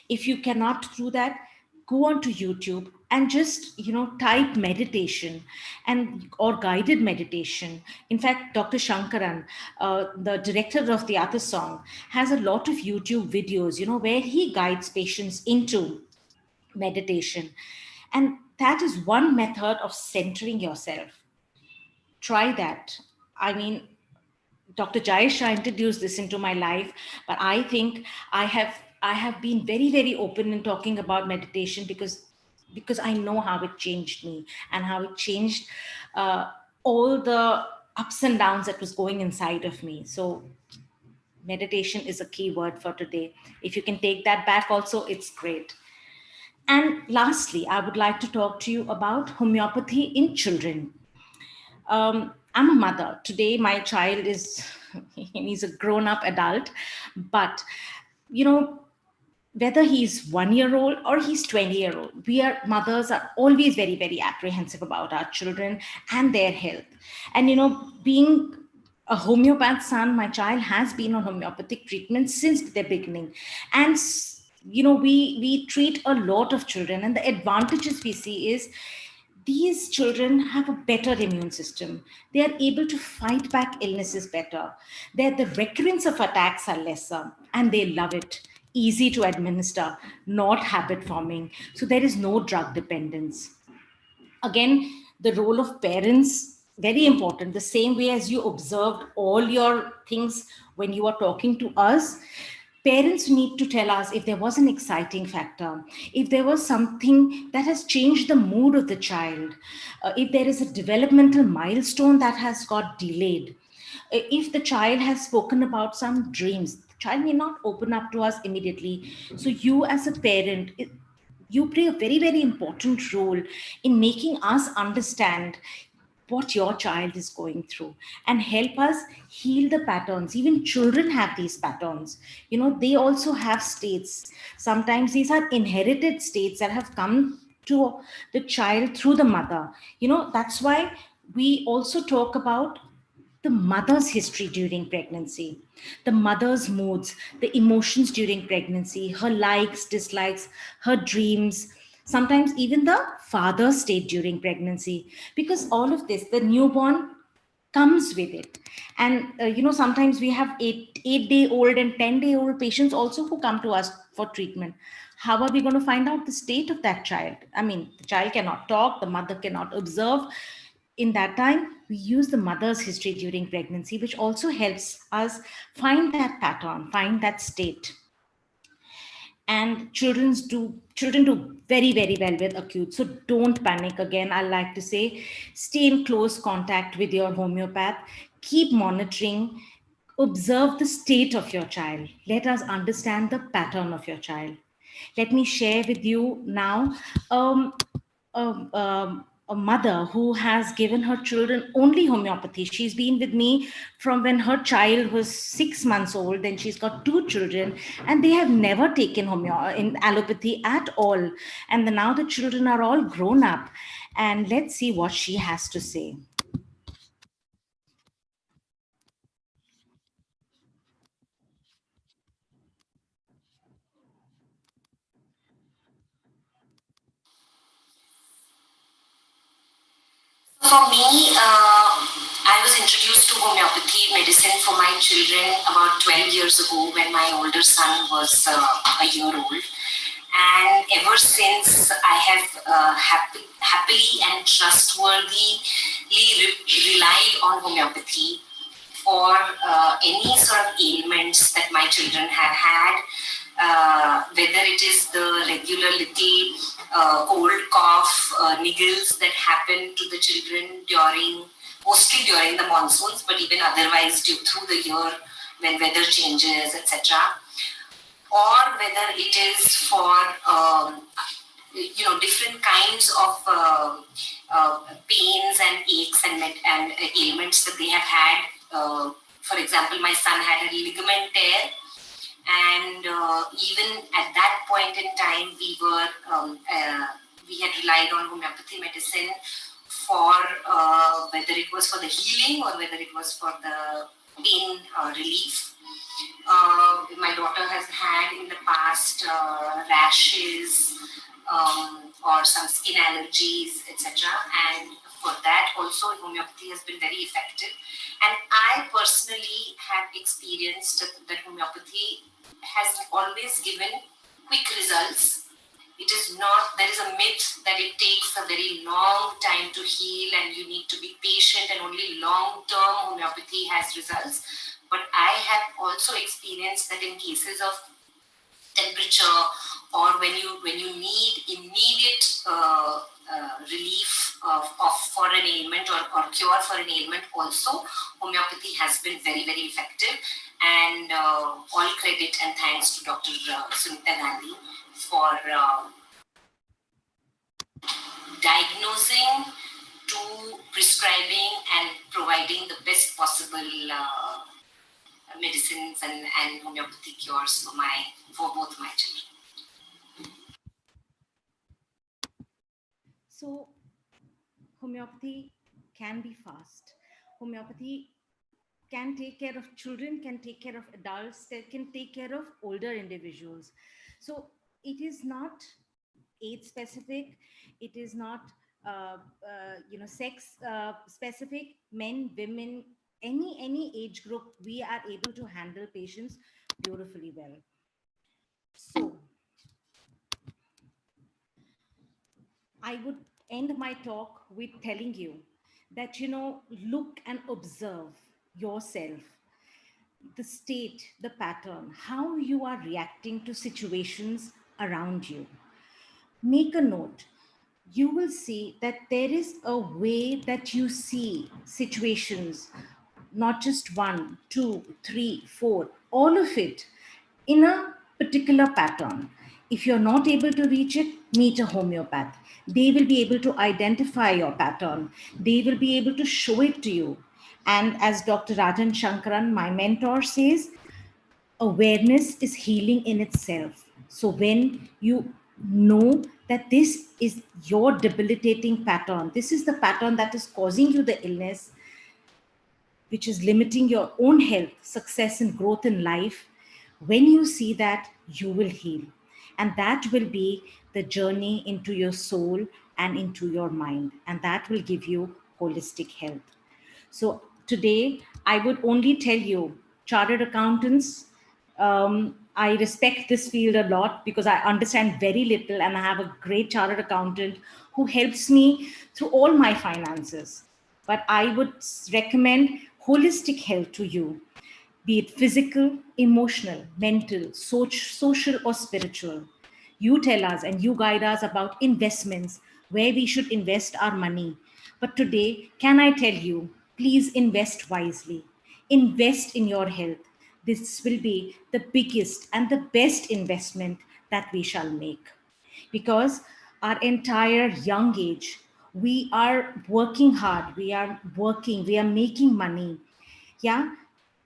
If you cannot do that, go onto YouTube and just type meditation and or guided meditation. In fact, Dr. Shankaran, the director of the other song, has a lot of YouTube videos where he guides patients into meditation, and that is one method of centering yourself. Try that. I mean, Dr. Jayesha introduced this into my life, but I think I have been very, very open in talking about meditation because I know how it changed me and how it changed all the ups and downs that was going inside of me. So meditation is a key word for today. If you can take that back also, it's great. And lastly, I would like to talk to you about homeopathy in children. I'm a mother. Today, my child he's a grown up adult, but, you know, whether he's 1 year old or he's 20-year old, mothers are always very, very apprehensive about our children and their health. And, being a homeopath son, my child has been on homeopathic treatment since the beginning. And, we treat a lot of children, and the advantages we see is these children have a better immune system. They are able to fight back illnesses better. The recurrence of attacks are lesser, and they love it. Easy to administer, not habit forming. So there is no drug dependence. Again, the role of parents, very important. The same way as you observed all your things when you are talking to us, parents need to tell us if there was an exciting factor, if there was something that has changed the mood of the child, if there is a developmental milestone that has got delayed, if the child has spoken about some dreams. The child may not open up to us immediately. So you as a parent, you play a very, very important role in making us understand what your child is going through and help us heal the patterns. Even children have these patterns. They also have states. Sometimes these are inherited states that have come to the child through the mother. That's why we also talk about the mother's history during pregnancy, the mother's moods, the emotions during pregnancy, her likes, dislikes, her dreams, sometimes even the father's state during pregnancy. Because all of this, the newborn comes with it. And sometimes we have 8-day-old and 10-day-old patients also who come to us for treatment. How are we going to find out the state of that child? I mean, the child cannot talk, the mother cannot observe. In that time, we use the mother's history during pregnancy, which also helps us find that pattern, find that state. And children do very, very well with acute, so don't panic. Again, I like to say, stay in close contact with your homeopath, keep monitoring, observe the state of your child, let us understand the pattern of your child. Let me share with you now a mother who has given her children only homeopathy. She's been with me from when her child was 6 months old. Then she's got two children, and they have never taken in allopathy at all. And now the children are all grown up. And let's see what she has to say. For me, I was introduced to homeopathy medicine for my children about 12 years ago when my older son was a year old. And ever since, I have happily and trustworthily relied on homeopathy for any sort of ailments that my children have had, whether it is the regular little cold, cough, niggles that happen to the children mostly during the monsoons, but even otherwise through the year when weather changes, etc. Or whether it is for different kinds of pains and aches and ailments that they have had. For example, my son had a ligament tear, and even at that point in time, we had relied on homeopathy medicine for whether it was for the healing or whether it was for the pain relief. My daughter has had in the past rashes or some skin allergies, etc. And for that also homeopathy has been very effective. And I personally have experienced that homeopathy has always given quick results. It is not, there is a myth that it takes a very long time to heal and you need to be patient and only long-term homeopathy has results. But I have also experienced that in cases of temperature or when you need immediate relief for an ailment or cure for an ailment, also homeopathy has been very, very effective. And all credit and thanks to Dr. Sunita Gandhi for diagnosing to prescribing and providing the best possible medicines and homeopathy cures for both my children. So homeopathy can be fast. Homeopathy can take care of children, can take care of adults, that can take care of older individuals. So it is not age specific, it is not sex specific. Men, women, any age group, we are able to handle patients beautifully well. So I would end my talk with telling you that, look and observe yourself, the state, the pattern, how you are reacting to situations around you. Make a note. You will see that there is a way that you see situations, not just 1, 2, 3, 4, all of it in a particular pattern. If you're not able to reach it, meet a homeopath. They will be able to identify your pattern. They will be able to show it to you. And as Dr. Rajan Shankaran, my mentor, says, awareness is healing in itself. So when you know that this is your debilitating pattern, this is the pattern that is causing you the illness, which is limiting your own health, success, and growth in life, when you see that, you will heal. And that will be the journey into your soul and into your mind. And that will give you holistic health. So today, I would only tell you, chartered accountants, I respect this field a lot because I understand very little, and I have a great chartered accountant who helps me through all my finances. But I would recommend holistic health to you, be it physical, emotional, mental, social, or spiritual. You tell us and you guide us about investments, where we should invest our money. But today, can I tell you, please invest wisely. Invest in your health. This will be the biggest and the best investment that we shall make. Because our entire young age, we are working hard, we are making money. Yeah.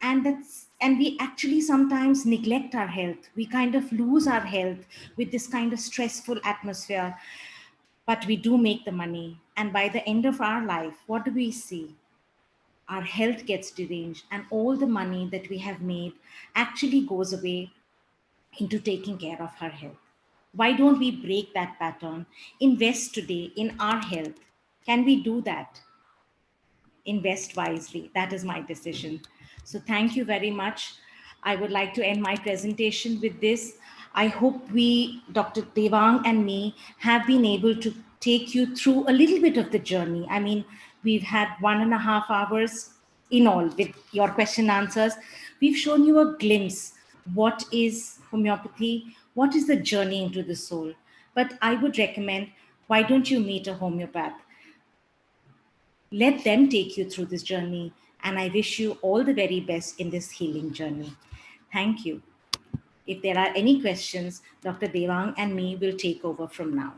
And we actually sometimes neglect our health. We kind of lose our health with this kind of stressful atmosphere. But we do make the money, and by the end of our life, what do we see? Our health gets deranged, and all the money that we have made actually goes away into taking care of our health. Why don't we break that pattern? Invest today in our health. Can we do that? Invest wisely. That is my decision. So thank you very much. I would like to end my presentation with this. I hope we, Dr. Devang and me, have been able to take you through a little bit of the journey. I mean, we've had 1.5 hours in all with your question answers. We've shown you a glimpse. What is homeopathy? What is the journey into the soul? But I would recommend, why don't you meet a homeopath? Let them take you through this journey. And I wish you all the very best in this healing journey. Thank you. If there are any questions, Dr. Devang and me will take over from now.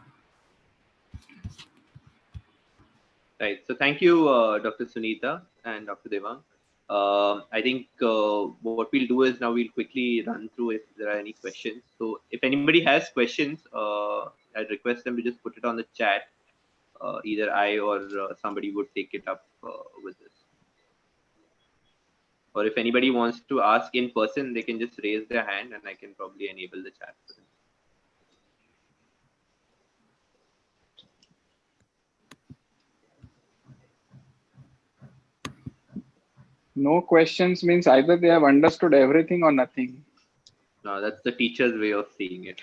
Right. So thank you, Dr. Sunita and Dr. Devang. I think what we'll do is now we'll quickly run through if there are any questions. So if anybody has questions, I'd request them to just put it on the chat. Either I or somebody would take it up with this. Or if anybody wants to ask in person, they can just raise their hand and I can probably enable the chat for them. No questions means either they have understood everything or nothing. No, that's the teacher's way of seeing it.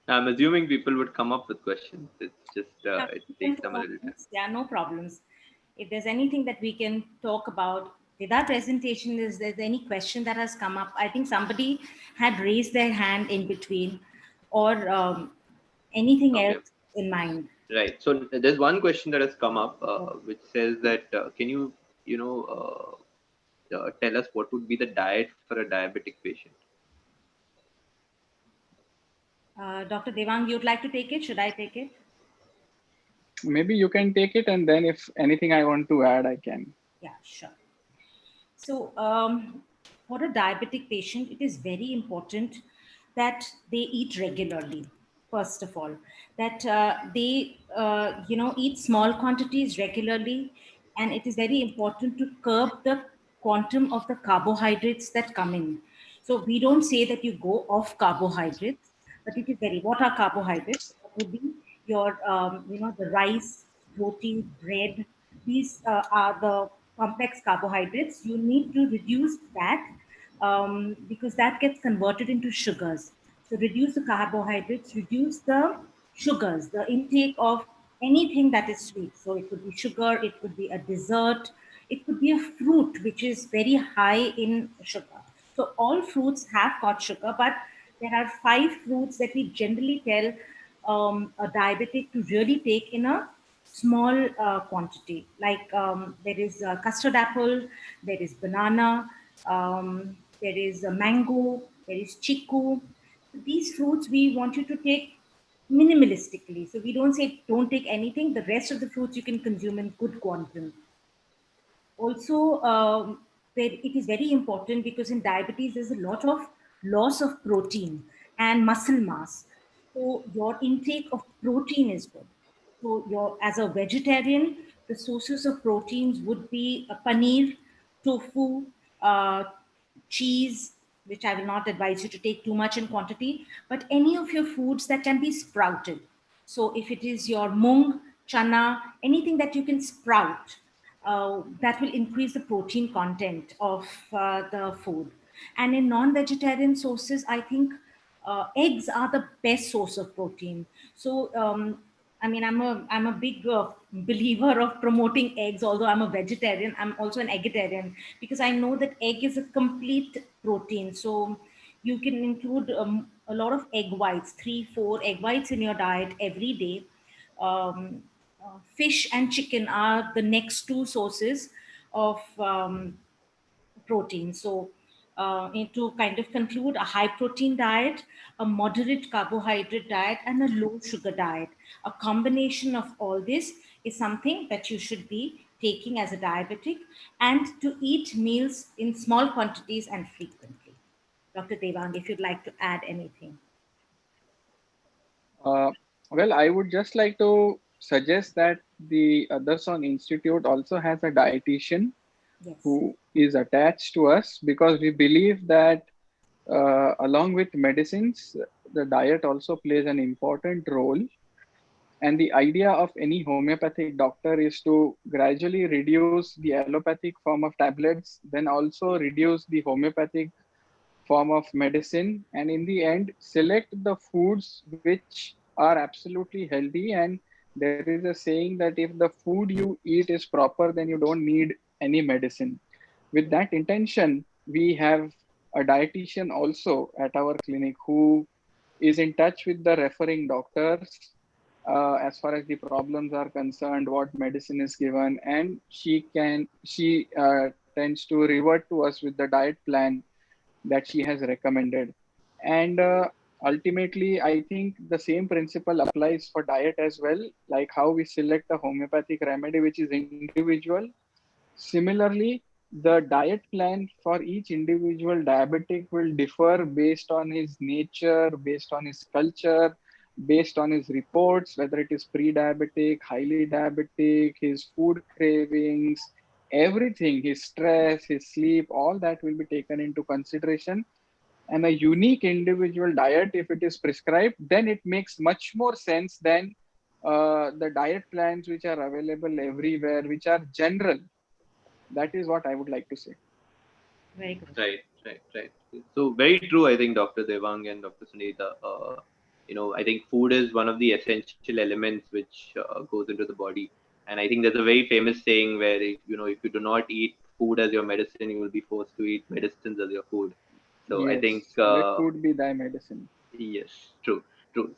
I'm assuming people would come up with questions. It's just, it takes them a little time. Yeah, no problems. If there's anything that we can talk about with our presentation, is there any question that has come up? I think somebody had raised their hand in between, or anything else in mind. Right. So there's one question that has come up, which says that can you, tell us what would be the diet for a diabetic patient? Dr. Devang, you'd like to take it? Should I take it? Maybe you can take it, and then if anything I want to add, I can. Yeah, sure. So for a diabetic patient, it is very important that they eat regularly. First of all, that they eat small quantities regularly, and it is very important to curb the quantum of the carbohydrates that come in. So we don't say that you go off carbohydrates, but it is very, what are carbohydrates? That would be your the rice, roti, bread. These are the complex carbohydrates. You need to reduce that because that gets converted into sugars. So reduce the carbohydrates, reduce the sugars, the intake of anything that is sweet. So it could be sugar, it could be a dessert, it could be a fruit which is very high in sugar. So all fruits have got sugar, but there are 5 fruits that we generally tell a diabetic to really take in a small quantity. Like there is custard apple, there is banana, there is a mango, there is chiku. These fruits we want you to take minimalistically. So we don't say don't take anything. The rest of the fruits you can consume in good quantum. Also, it is very important because in diabetes there's a lot of loss of protein and muscle mass. So your intake of protein is good. So your, as a vegetarian, the sources of proteins would be paneer, tofu, cheese, which I will not advise you to take too much in quantity, but any of your foods that can be sprouted. So if it is your mung, chana, anything that you can sprout, that will increase the protein content of the food. And in non-vegetarian sources, I think eggs are the best source of protein. So I mean, I'm a big believer of promoting eggs. Although I'm a vegetarian, I'm also an eggetarian because I know that egg is a complete protein. So you can include a lot of egg whites, 3, 4 egg whites in your diet every day. Fish and chicken are the next two sources of protein. So, to kind of conclude, a high protein diet, a moderate carbohydrate diet, and a low sugar diet. A combination of all this is something that you should be taking as a diabetic, and to eat meals in small quantities and frequently. Dr. Devang, if you'd like to add anything. Uh, well, I would just like to suggest that the Others Institute also has a dietitian Yes. who is attached to us, because we believe that along with medicines, the diet also plays an important role. And the idea of any homeopathic doctor is to gradually reduce the allopathic form of tablets, then also reduce the homeopathic form of medicine, and in the end select the foods which are absolutely healthy. And there is a saying that if the food you eat is proper, then you don't need any medicine. With that intention, we have a dietitian also at our clinic who is in touch with the referring doctors as far as the problems are concerned, what medicine is given, and she tends to revert to us with the diet plan that she has recommended. And ultimately, I think the same principle applies for diet as well, like how we select a homeopathic remedy, which is individual. Similarly, the diet plan for each individual diabetic will differ based on his nature, based on his culture, based on his reports, whether it is pre-diabetic, highly diabetic, his food cravings, everything, his stress, his sleep, all that will be taken into consideration. And a unique individual diet, if it is prescribed, then it makes much more sense than the diet plans which are available everywhere, which are general. That is what I would like to say. Very good. Right. So very true, I think, Dr. Devang and Dr. Sunita. I think food is one of the essential elements which goes into the body. And I think there's a very famous saying where, if you do not eat food as your medicine, you will be forced to eat medicines as your food. So I think, Yes, let food be thy medicine. yes, true.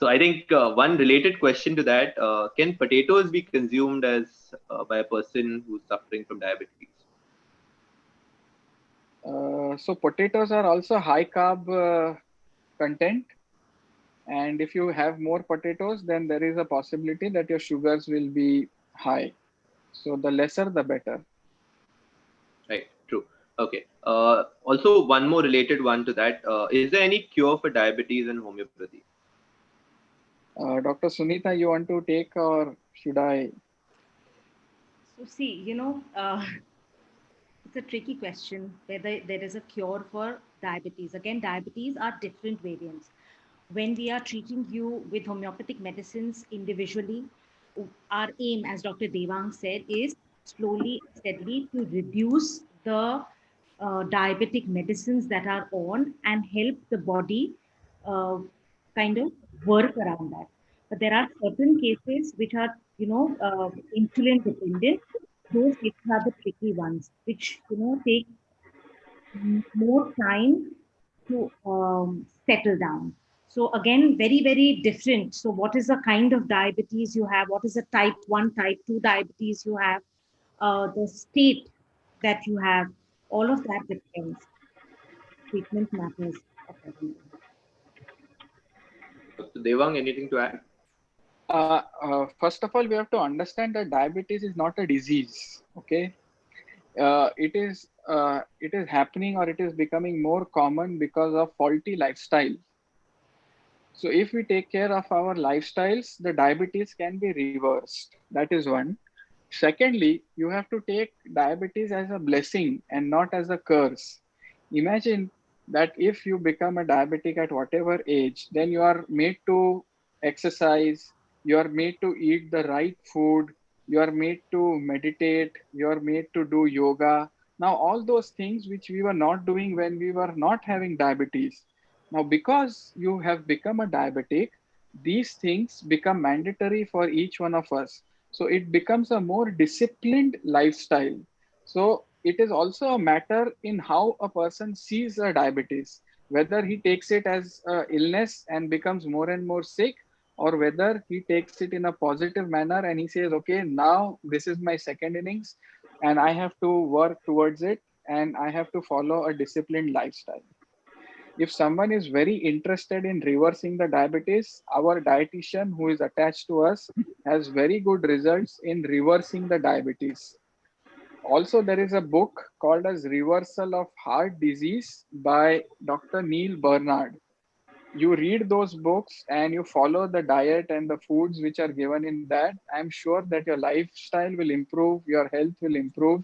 So I think one related question to that: can potatoes be consumed as by a person who's suffering from diabetes? So potatoes are also high carb content, and if you have more potatoes, then there is a possibility that your sugars will be high. So the lesser, the better. Right, true. Okay. Also, one more related one to that. Is there any cure for diabetes in homeopathy? Dr. Sunita, you want to take, or should I? So see, it's a tricky question whether there is a cure for diabetes. Again, diabetes are different variants. When we are treating you with homeopathic medicines individually, our aim, as Dr. Devang said, is slowly, steadily to reduce the diabetic medicines that are on and help the body uh, kind of work around that. But there are certain cases which are, insulin dependent. Those cases are the tricky ones, which take more time to settle down. So again, very, very different. So what is the kind of diabetes you have? What is the type 1, type 2 diabetes you have? The state that you have, all of that depends. Treatment matters accordingly. Dr. Devang, anything to add? First of all, we have to understand that diabetes is not a disease. Okay, it is happening, or it is becoming more common because of faulty lifestyle. So if we take care of our lifestyles, the diabetes can be reversed. That is one. Secondly, you have to take diabetes as a blessing and not as a curse. Imagine that if you become a diabetic at whatever age, then you are made to exercise, you are made to eat the right food, you are made to meditate, you are made to do yoga. Now, all those things which we were not doing when we were not having diabetes. Now, because you have become a diabetic, these things become mandatory for each one of us. So it becomes a more disciplined lifestyle. So it is also a matter in how a person sees a diabetes, whether he takes it as a illness and becomes more and more sick, or whether he takes it in a positive manner and he says, okay, now this is my second innings and I have to work towards it and I have to follow a disciplined lifestyle. If someone is very interested in reversing the diabetes, our dietitian who is attached to us has very good results in reversing the diabetes. Also, there is a book called as Reversal of Heart Disease by Dr. Neil Bernard. You read those books and you follow the diet and the foods which are given in that, I'm sure that your lifestyle will improve, your health will improve,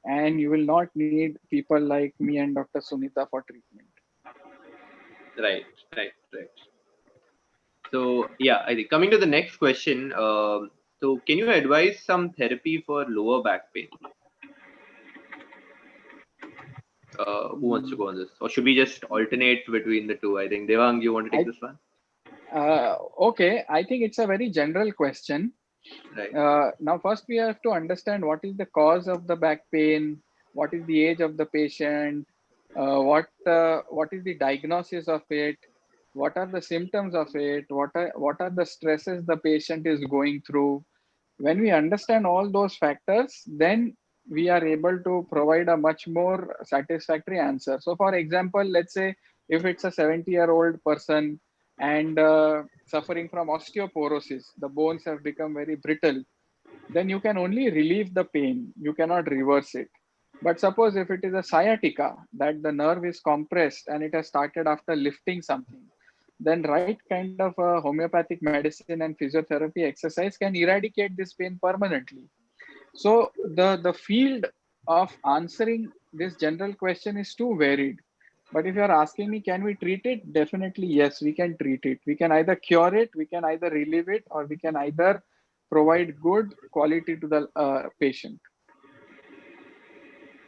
and you will not need people like me and Dr. Sunita for treatment. Right, right, right. So yeah, I think coming to the next question. So can you advise some therapy for lower back pain? Who wants to go on this, or should we just alternate between the two? I think Devang, you want to take I, this one? okay, I think it's a very general question. Right. Now, first we have to understand what is the cause of the back pain, what is the age of the patient, what is the diagnosis of it, what are the symptoms of it, what are the stresses the patient is going through. When we understand all those factors, then we are able to provide a much more satisfactory answer. So, for example, let's say if it's a 70-year-old person and suffering from osteoporosis, the bones have become very brittle, then you can only relieve the pain. You cannot reverse it. But suppose if it is a sciatica, that the nerve is compressed and it has started after lifting something, then right kind of a homeopathic medicine and physiotherapy exercise can eradicate this pain permanently. So the field of answering this general question is too varied. But if you are asking me, can we treat it? Definitely, yes, we can treat it. We can either cure it, we can either relieve it, or we can either provide good quality to the patient.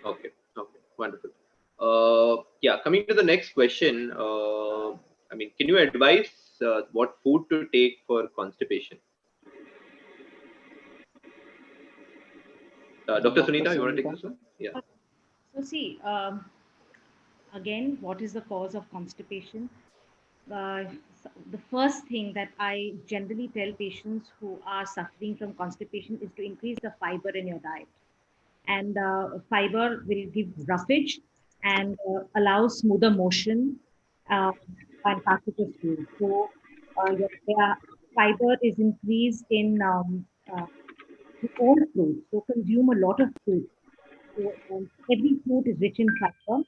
Okay. Okay. Wonderful. Yeah. Coming to the next question. I mean, can you advise what food to take for constipation? Dr. Dr. Sunita, you want to take Sunita? this one? Yeah. So see, again, what is the cause of constipation? The first thing that I generally tell patients who are suffering from constipation is to increase the fiber in your diet. And fiber will give roughage and allow smoother motion uh, and passage of stool. So, yeah, fiber is increased in all fruits. So, consume a lot of fruit. So, every fruit is rich in fiber.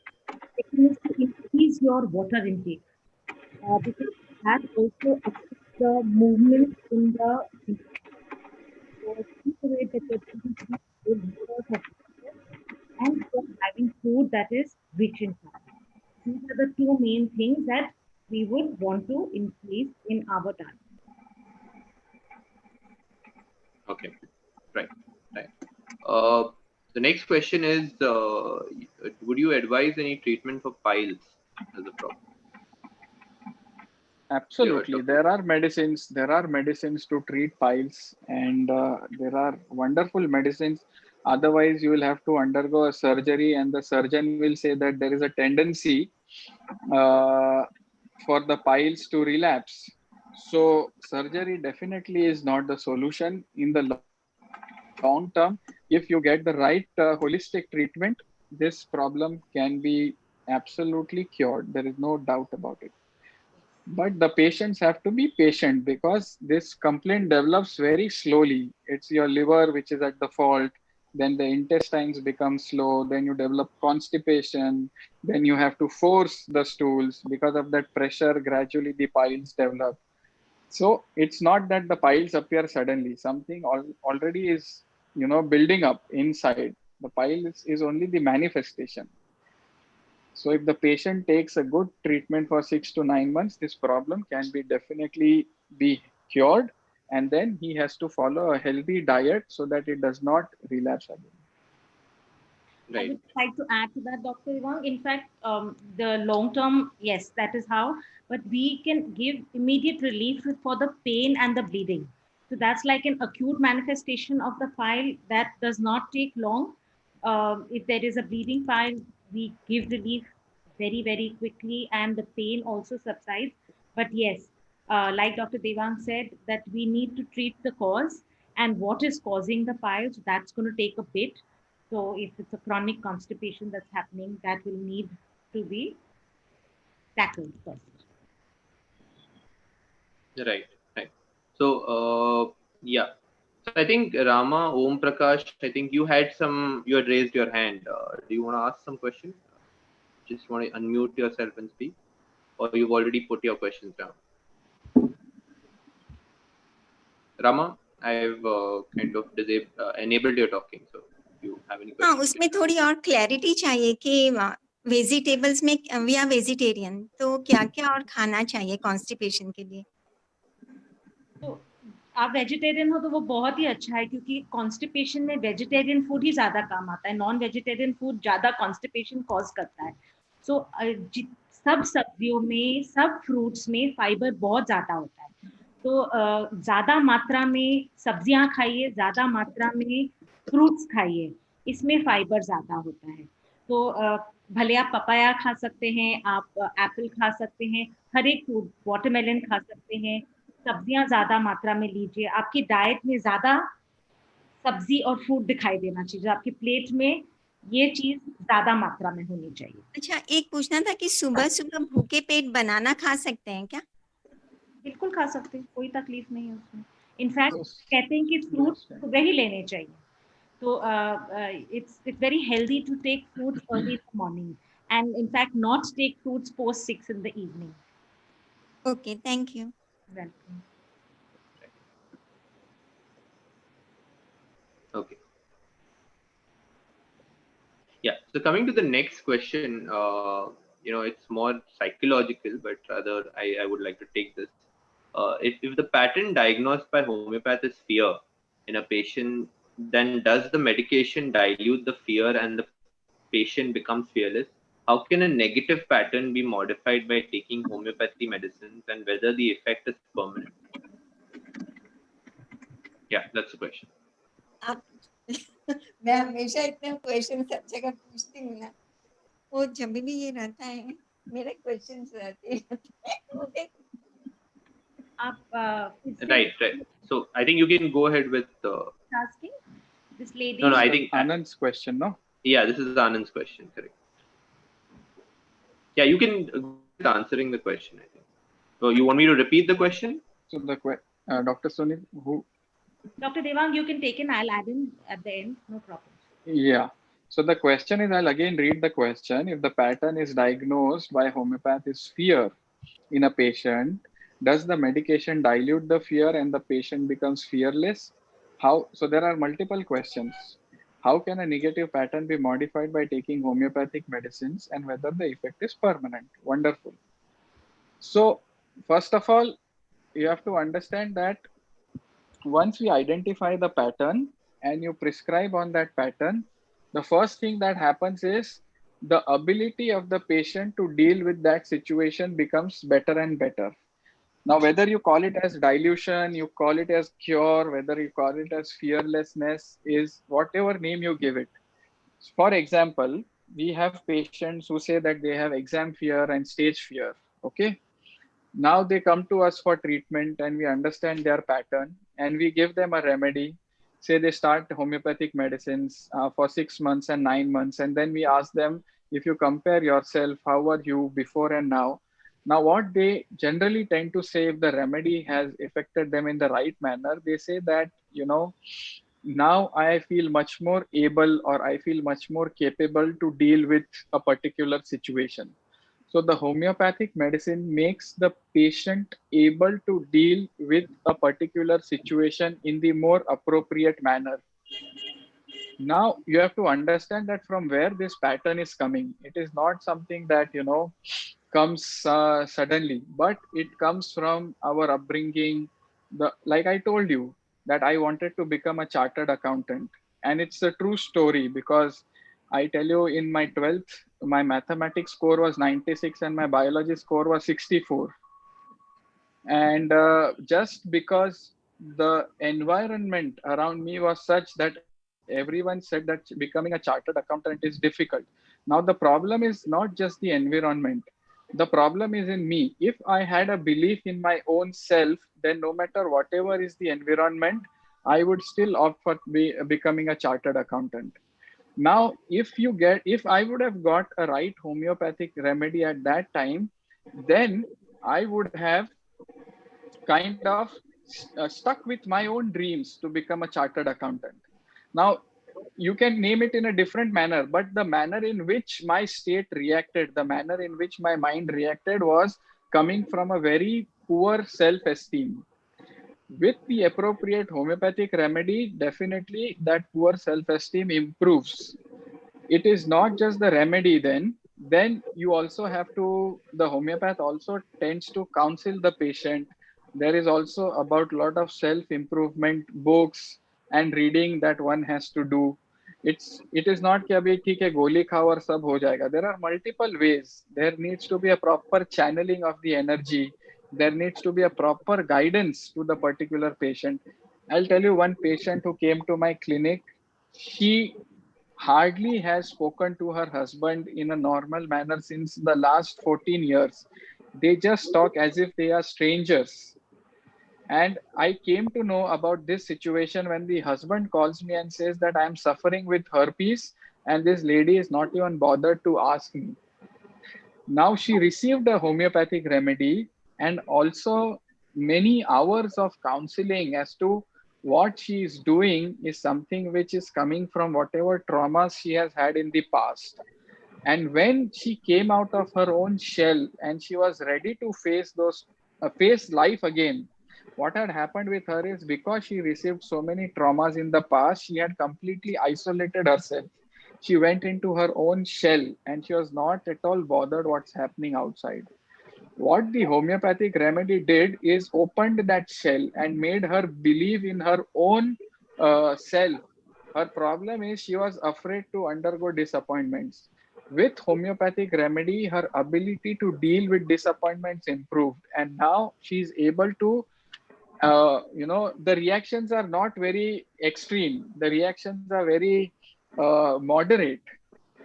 Second is to increase your water intake because that also affects the movement in the intestine. So keep away that you're drinking good waters of water and you're having food that is rich in fiber. These are the two main things that we would want to increase in our diet. Okay. Right. Right. Uh, the next question is: would you advise any treatment for piles as a problem? Yeah, Absolutely. Dr. There are medicines to treat piles, and there are wonderful medicines. Otherwise, you will have to undergo a surgery, and the surgeon will say that there is a tendency uh, for the piles to relapse. So, surgery definitely is not the solution in the long term. If you get the right holistic treatment, this problem can be absolutely cured. There is no doubt about it. But the patients have to be patient because this complaint develops very slowly. It's your liver which is at the fault. Then the intestines become slow. Then you develop constipation. Then you have to force the stools. Because of that pressure, gradually the piles develop. So it's not that the piles appear suddenly. Something already is, building up inside. The pile is only the manifestation. So if the patient takes a good treatment for 6 to 9 months, this problem can be definitely be cured. And then he has to follow a healthy diet so that it does not relapse again. I Right. would like to add to that, Dr. Ivang. In fact, the long term, yes, that is how, but we can give immediate relief for the pain and the bleeding. So that's like an acute manifestation of the pile that does not take long. If there is a bleeding pile, we give relief very, very quickly, and the pain also subsides. But yes, like Dr. Devang said, that we need to treat the cause and what is causing the pile. So that's going to take a bit. So if it's a chronic constipation that's happening, that will need to be tackled first. Right. Right. So, yeah. So I think Rama, Om Prakash, I think you had you had raised your hand. Do you want to ask some questions? Just want to unmute yourself and speak, or you've already put your questions down. Rama, I've kind of enabled your talking. So if you have any हाँ, questions. उसमें थोड़ी और clarity चाहिए कि vegetables में we are vegetarian, तो क्या क्या और खाना चाहिए कॉन्स्टिपेशन के लिए? तो आप वेजिटेरियन हो तो वो बहुत ही अच्छा है, क्योंकि कॉन्स्टिपेशन में वेजिटेरियन फूड ही ज्यादा काम आता है, नॉन वेजिटेरियन फूड ज्यादा कॉन्स्टिपेशन कॉज करता है. सो सब सब्जियों में, सब फ्रूट्स में फाइबर बहुत ज्यादा होता है. तो ज्यादा मात्रा में सब्जियां खाइए, ज्यादा मात्रा में फ्रूट्स खाइए, इसमें फाइबर ज्यादा होता है. तो भले आप पपाया खा सकते हैं, आप एप्पल खा सकते हैं, हर एक फ्रूट, वाटरमेलन खा सकते हैं, सब्जियां ज्यादा मात्रा में लीजिए. आपकी डाइट में ज्यादा सब्जी और फ्रूट दिखाई देना चाहिए, आपकी प्लेट में ये चीज ज्यादा मात्रा में होनी चाहिए. अच्छा, एक पूछना था कि सुबह सुबह भूखे पेट बनाना खा सकते हैं क्या? बिल्कुल खा सकते हैं, कोई तकलीफ नहीं है उसमें. इनफैक्ट कहते हैं कि फ्रूट सुबह ही लेने चाहिए. तो it's very healthy to take fruits early in the morning, and in fact not take fruits post 6 in the evening. Okay, thank you. Welcome. Okay. Yeah. So coming to the next question, it's more psychological, but rather I would like to take this. If the pattern diagnosed by homeopath is fear in a patient, then does the medication dilute the fear and the patient becomes fearless? How can a negative pattern be modified by taking homeopathy medicines, and whether the effect is permanent? Yeah, that's the question. आप मैं हमेशा इतने question सब जगह पूछती हूँ ना, वो जब भी ये रहता है मेरे क्वेश्चंस रहते हैं. Right. So I think you can go ahead with asking this lady. No, I think Anand's question, no? Yeah, this is Anand's question, correct? Yeah, you can go with answering the question, I think. So you want me to repeat the question? So the Dr. Sunil, who? Dr. Devang, you can take in. I'll add in at the end. No problem. Yeah. So the question is, I'll again read the question. If the pattern is diagnosed by homeopath is fear in a patient, does the medication dilute the fear and the patient becomes fearless? How? So there are multiple questions. How can a negative pattern be modified by taking homeopathic medicines, and whether the effect is permanent? Wonderful. So first of all, you have to understand that once we identify the pattern and you prescribe on that pattern, the first thing that happens is the ability of the patient to deal with that situation becomes better and better. Now, whether you call it as dilution, you call it as cure, whether you call it as fearlessness, is whatever name you give it. For example, we have patients who say that they have exam fear and stage fear. Okay. Now they come to us for treatment and we understand their pattern and we give them a remedy. Say they start homeopathic medicines for 6 months and 9 months. And then we ask them, if you compare yourself, how are you before and now? Now, what they generally tend to say, if the remedy has affected them in the right manner, they say that, now I feel much more able, or I feel much more capable to deal with a particular situation. So the homeopathic medicine makes the patient able to deal with a particular situation in the more appropriate manner. Now you have to understand that from where this pattern is coming. It is not something that, comes suddenly, but it comes from our upbringing. Like I told you, that I wanted to become a chartered accountant, and it's a true story because I tell you, in my 12th, my mathematics score was 96 and my biology score was 64. And just because the environment around me was such that everyone said that becoming a chartered accountant is difficult. Now the problem is not just the environment, the problem is in me. If I had a belief in my own self, then no matter whatever is the environment, I would still opt for becoming a chartered accountant. Now if I would have got a right homeopathic remedy at that time, then I would have kind of stuck with my own dreams to become a chartered accountant. Now, you can name it in a different manner, but the manner in which my state reacted, the manner in which my mind reacted was coming from a very poor self esteem. With the appropriate homeopathic remedy, definitely that poor self esteem improves. It is not just the remedy, then you also have to, the homeopath also tends to counsel the patient. There is also about a lot of self improvement books and reading that one has to do. It is not कि अभी ठीक है गोली खाओ और सब हो जाएगा. There are multiple ways. There needs to be a proper channeling of the energy. There needs to be a proper guidance to the particular patient. I'll tell you one patient who came to my clinic. She hardly has spoken to her husband in a normal manner since the last 14 years. They just talk as if they are strangers. And I came to know about this situation when the husband calls me and says that I'm suffering with herpes, and this lady is not even bothered to ask me. Now she received a homeopathic remedy and also many hours of counseling as to what she is doing is something which is coming from whatever traumas she has had in the past. And when she came out of her own shell and she was ready to face life again, what had happened with her is because she received so many traumas in the past, she had completely isolated herself. She went into her own shell and she was not at all bothered what's happening outside. What the homeopathic remedy did is opened that shell and made her believe in her own self. Her problem is she was afraid to undergo disappointments. With homeopathic remedy, her ability to deal with disappointments improved, and now she's able to, the reactions are not very extreme. The reactions are very moderate.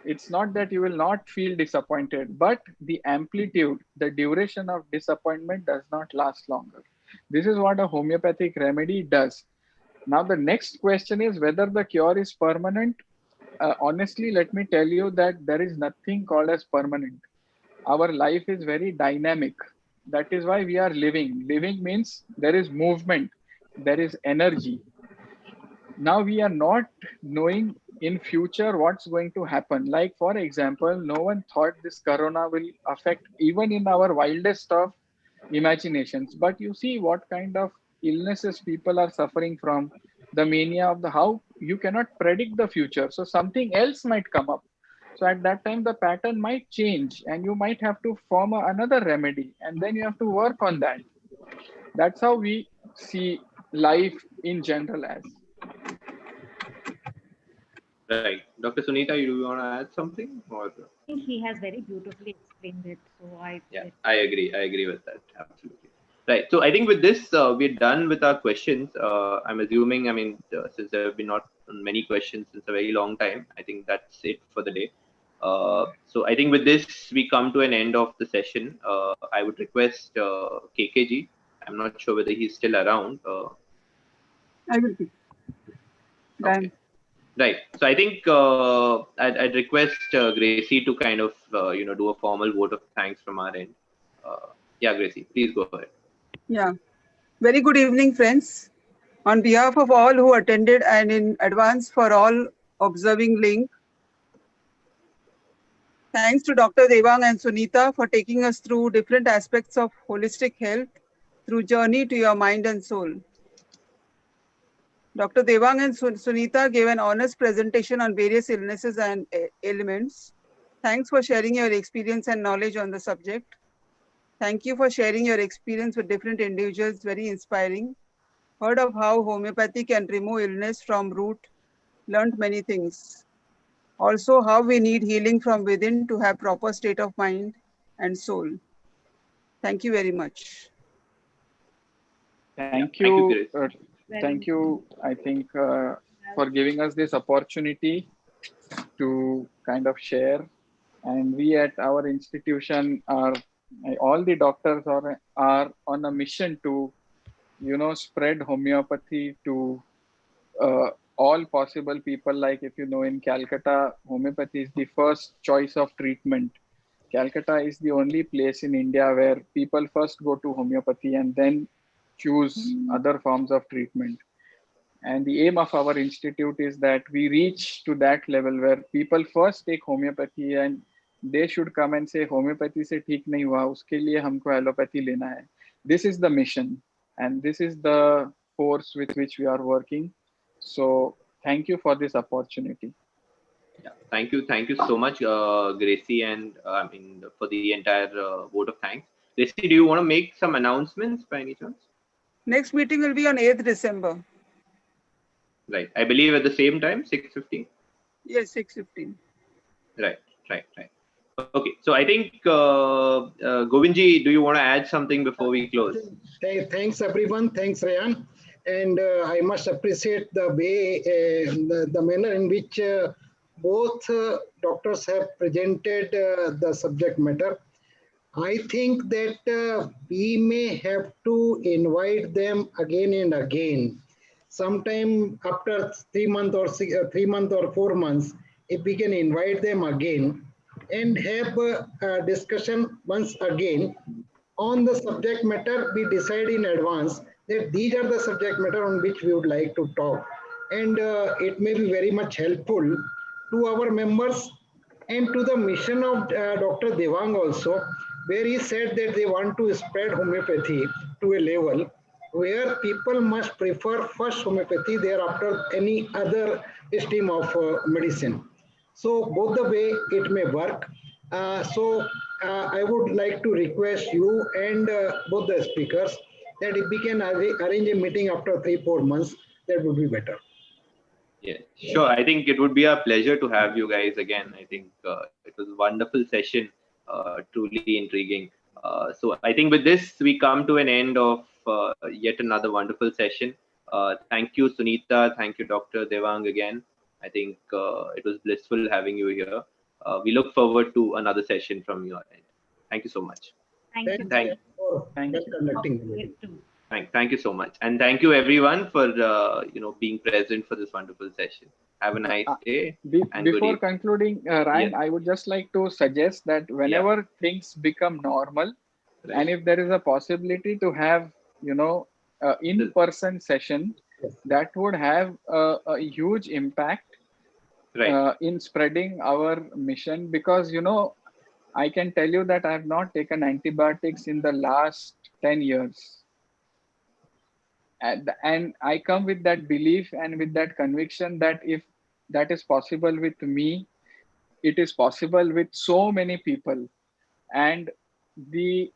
It's not that you will not feel disappointed, but the amplitude, the duration of disappointment does not last longer. This is what a homeopathic remedy does. Now, the next question is whether the cure is permanent. Honestly, let me tell you that there is nothing called as permanent. Our life is very dynamic. That is why we are living. Living means there is movement, there is energy. Now we are not knowing in future what's going to happen. Like for example, no one thought this corona will affect even in our wildest of imaginations, but you see what kind of illnesses people are suffering from, the mania of the how you cannot predict the future, so something else might come up. So at that time the pattern might change and you might have to form another remedy and then you have to work on that. That's how we see life in general as. Right. Dr. Sunita, you want to add something? Or I think he has very beautifully explained it. So yeah, I agree. I agree with that. Absolutely. Right. So I think with this, we're done with our questions. I'm assuming, since there have been not many questions since a very long time, I think that's it for the day. So I think with this, we come to an end of the session. I would request KKG. I'm not sure whether he's still around. I will be. Okay. Done. Right. So I think I'd request Gracie to kind of do a formal vote of thanks from our end. Yeah, Gracie, please go ahead. Yeah. Very good evening, friends. On behalf of all who attended and in advance for all observing link, thanks to Dr. Devang and Sunita for taking us through different aspects of holistic health through journey to your mind and soul. Dr. Devang and Sunita gave an honest presentation on various illnesses and ailments. Thanks for sharing your experience and knowledge on the subject. Thank you for sharing your experience with different individuals, very inspiring. Heard of how homeopathy can remove illness from root, learned many things. Also, how we need healing from within to have proper state of mind and soul. Thank you very much. Thank Thank you, you. Chris. Thank you, I think, for giving us this opportunity to kind of share. And we at our institution are, all the doctors are on a mission to, spread homeopathy to all possible people. Like, if you know, in Calcutta, homeopathy is the first choice of treatment. Calcutta is the only place in India where people first go to homeopathy and then choose other forms of treatment. And the aim of our institute is that we reach to that level where people first take homeopathy and they should come and say, homeopathy se theek nahi hua, uske liye humko allopathy lena hai. This is the mission and this is the force with which we are working. So thank you for this opportunity. Yeah, thank you so much, Gracie, and I mean for the entire vote of thanks. Gracie, do you want to make some announcements by any chance? Next meeting will be on 8th December. Right, I believe at the same time, 6:15. Yes, 6:15. Right. Okay, so I think Govindji, do you want to add something before we close? Thanks everyone. Thanks Rayan. And I must appreciate the way, the manner in which both doctors have presented the subject matter. I think that we may have to invite them again and again. Sometime after 3 months or 3 months or 4 months, if we can invite them again and have a discussion once again on the subject matter, we decide in advance that these are the subject matter on which we would like to talk. And it may be very much helpful to our members and to the mission of Dr. Devang also, where he said that they want to spread homeopathy to a level where people must prefer first homeopathy, thereafter any other stream of medicine. So both the way it may work. I would like to request you and both the speakers that if we can arrange a meeting after 3-4 months, that would be better. Yeah, sure. I think it would be a pleasure to have you guys again. I think it was a wonderful session, truly intriguing. So I think with this, we come to an end of yet another wonderful session. Thank you, Sunita. Thank you, Dr. Devang again. I think it was blissful having you here. We look forward to another session from your end. Thank you so much. Thank you. Thank you. Thank you so much, and thank you everyone for being present for this wonderful session. Have a nice day. Before concluding, Ryan, yes. I would just like to suggest that whenever things become normal, right, and if there is a possibility to have in-person session, that would have a huge impact, right, in spreading our mission. Because I can tell you that I have not taken antibiotics in the last 10 years. And I come with that belief and with that conviction that if that is possible with me, it is possible with so many people. And the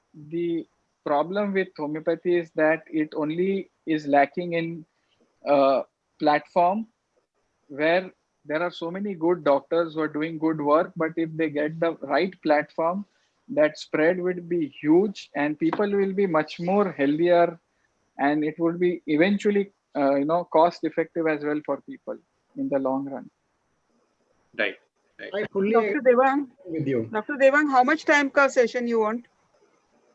problem with homeopathy is that it only is lacking in a platform where there are so many good doctors who are doing good work, but if they get the right platform, that spread would be huge and people will be much more healthier, and it would be eventually cost effective as well for people in the long run. Right. I fully Dr. Devang, with you. Dr. Devang, how much time ka session you want?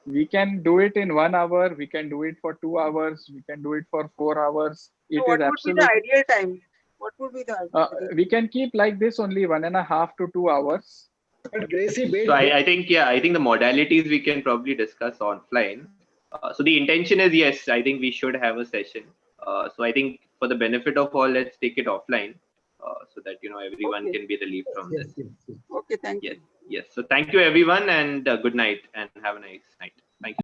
We can do it in 1 hour. We can do it for 2 hours. We can do it for 4 hours. So what would be the ideal time? What would be the ideal we can keep like this only 1.5 to 2 hours. But Gracie, so I think the modalities we can probably discuss offline. So the intention is, yes, I think we should have a session. So I think for the benefit of all, let's take it offline so that everyone can be relieved from this. Okay, thank you. Yes. So thank you everyone, and good night, and have a nice night.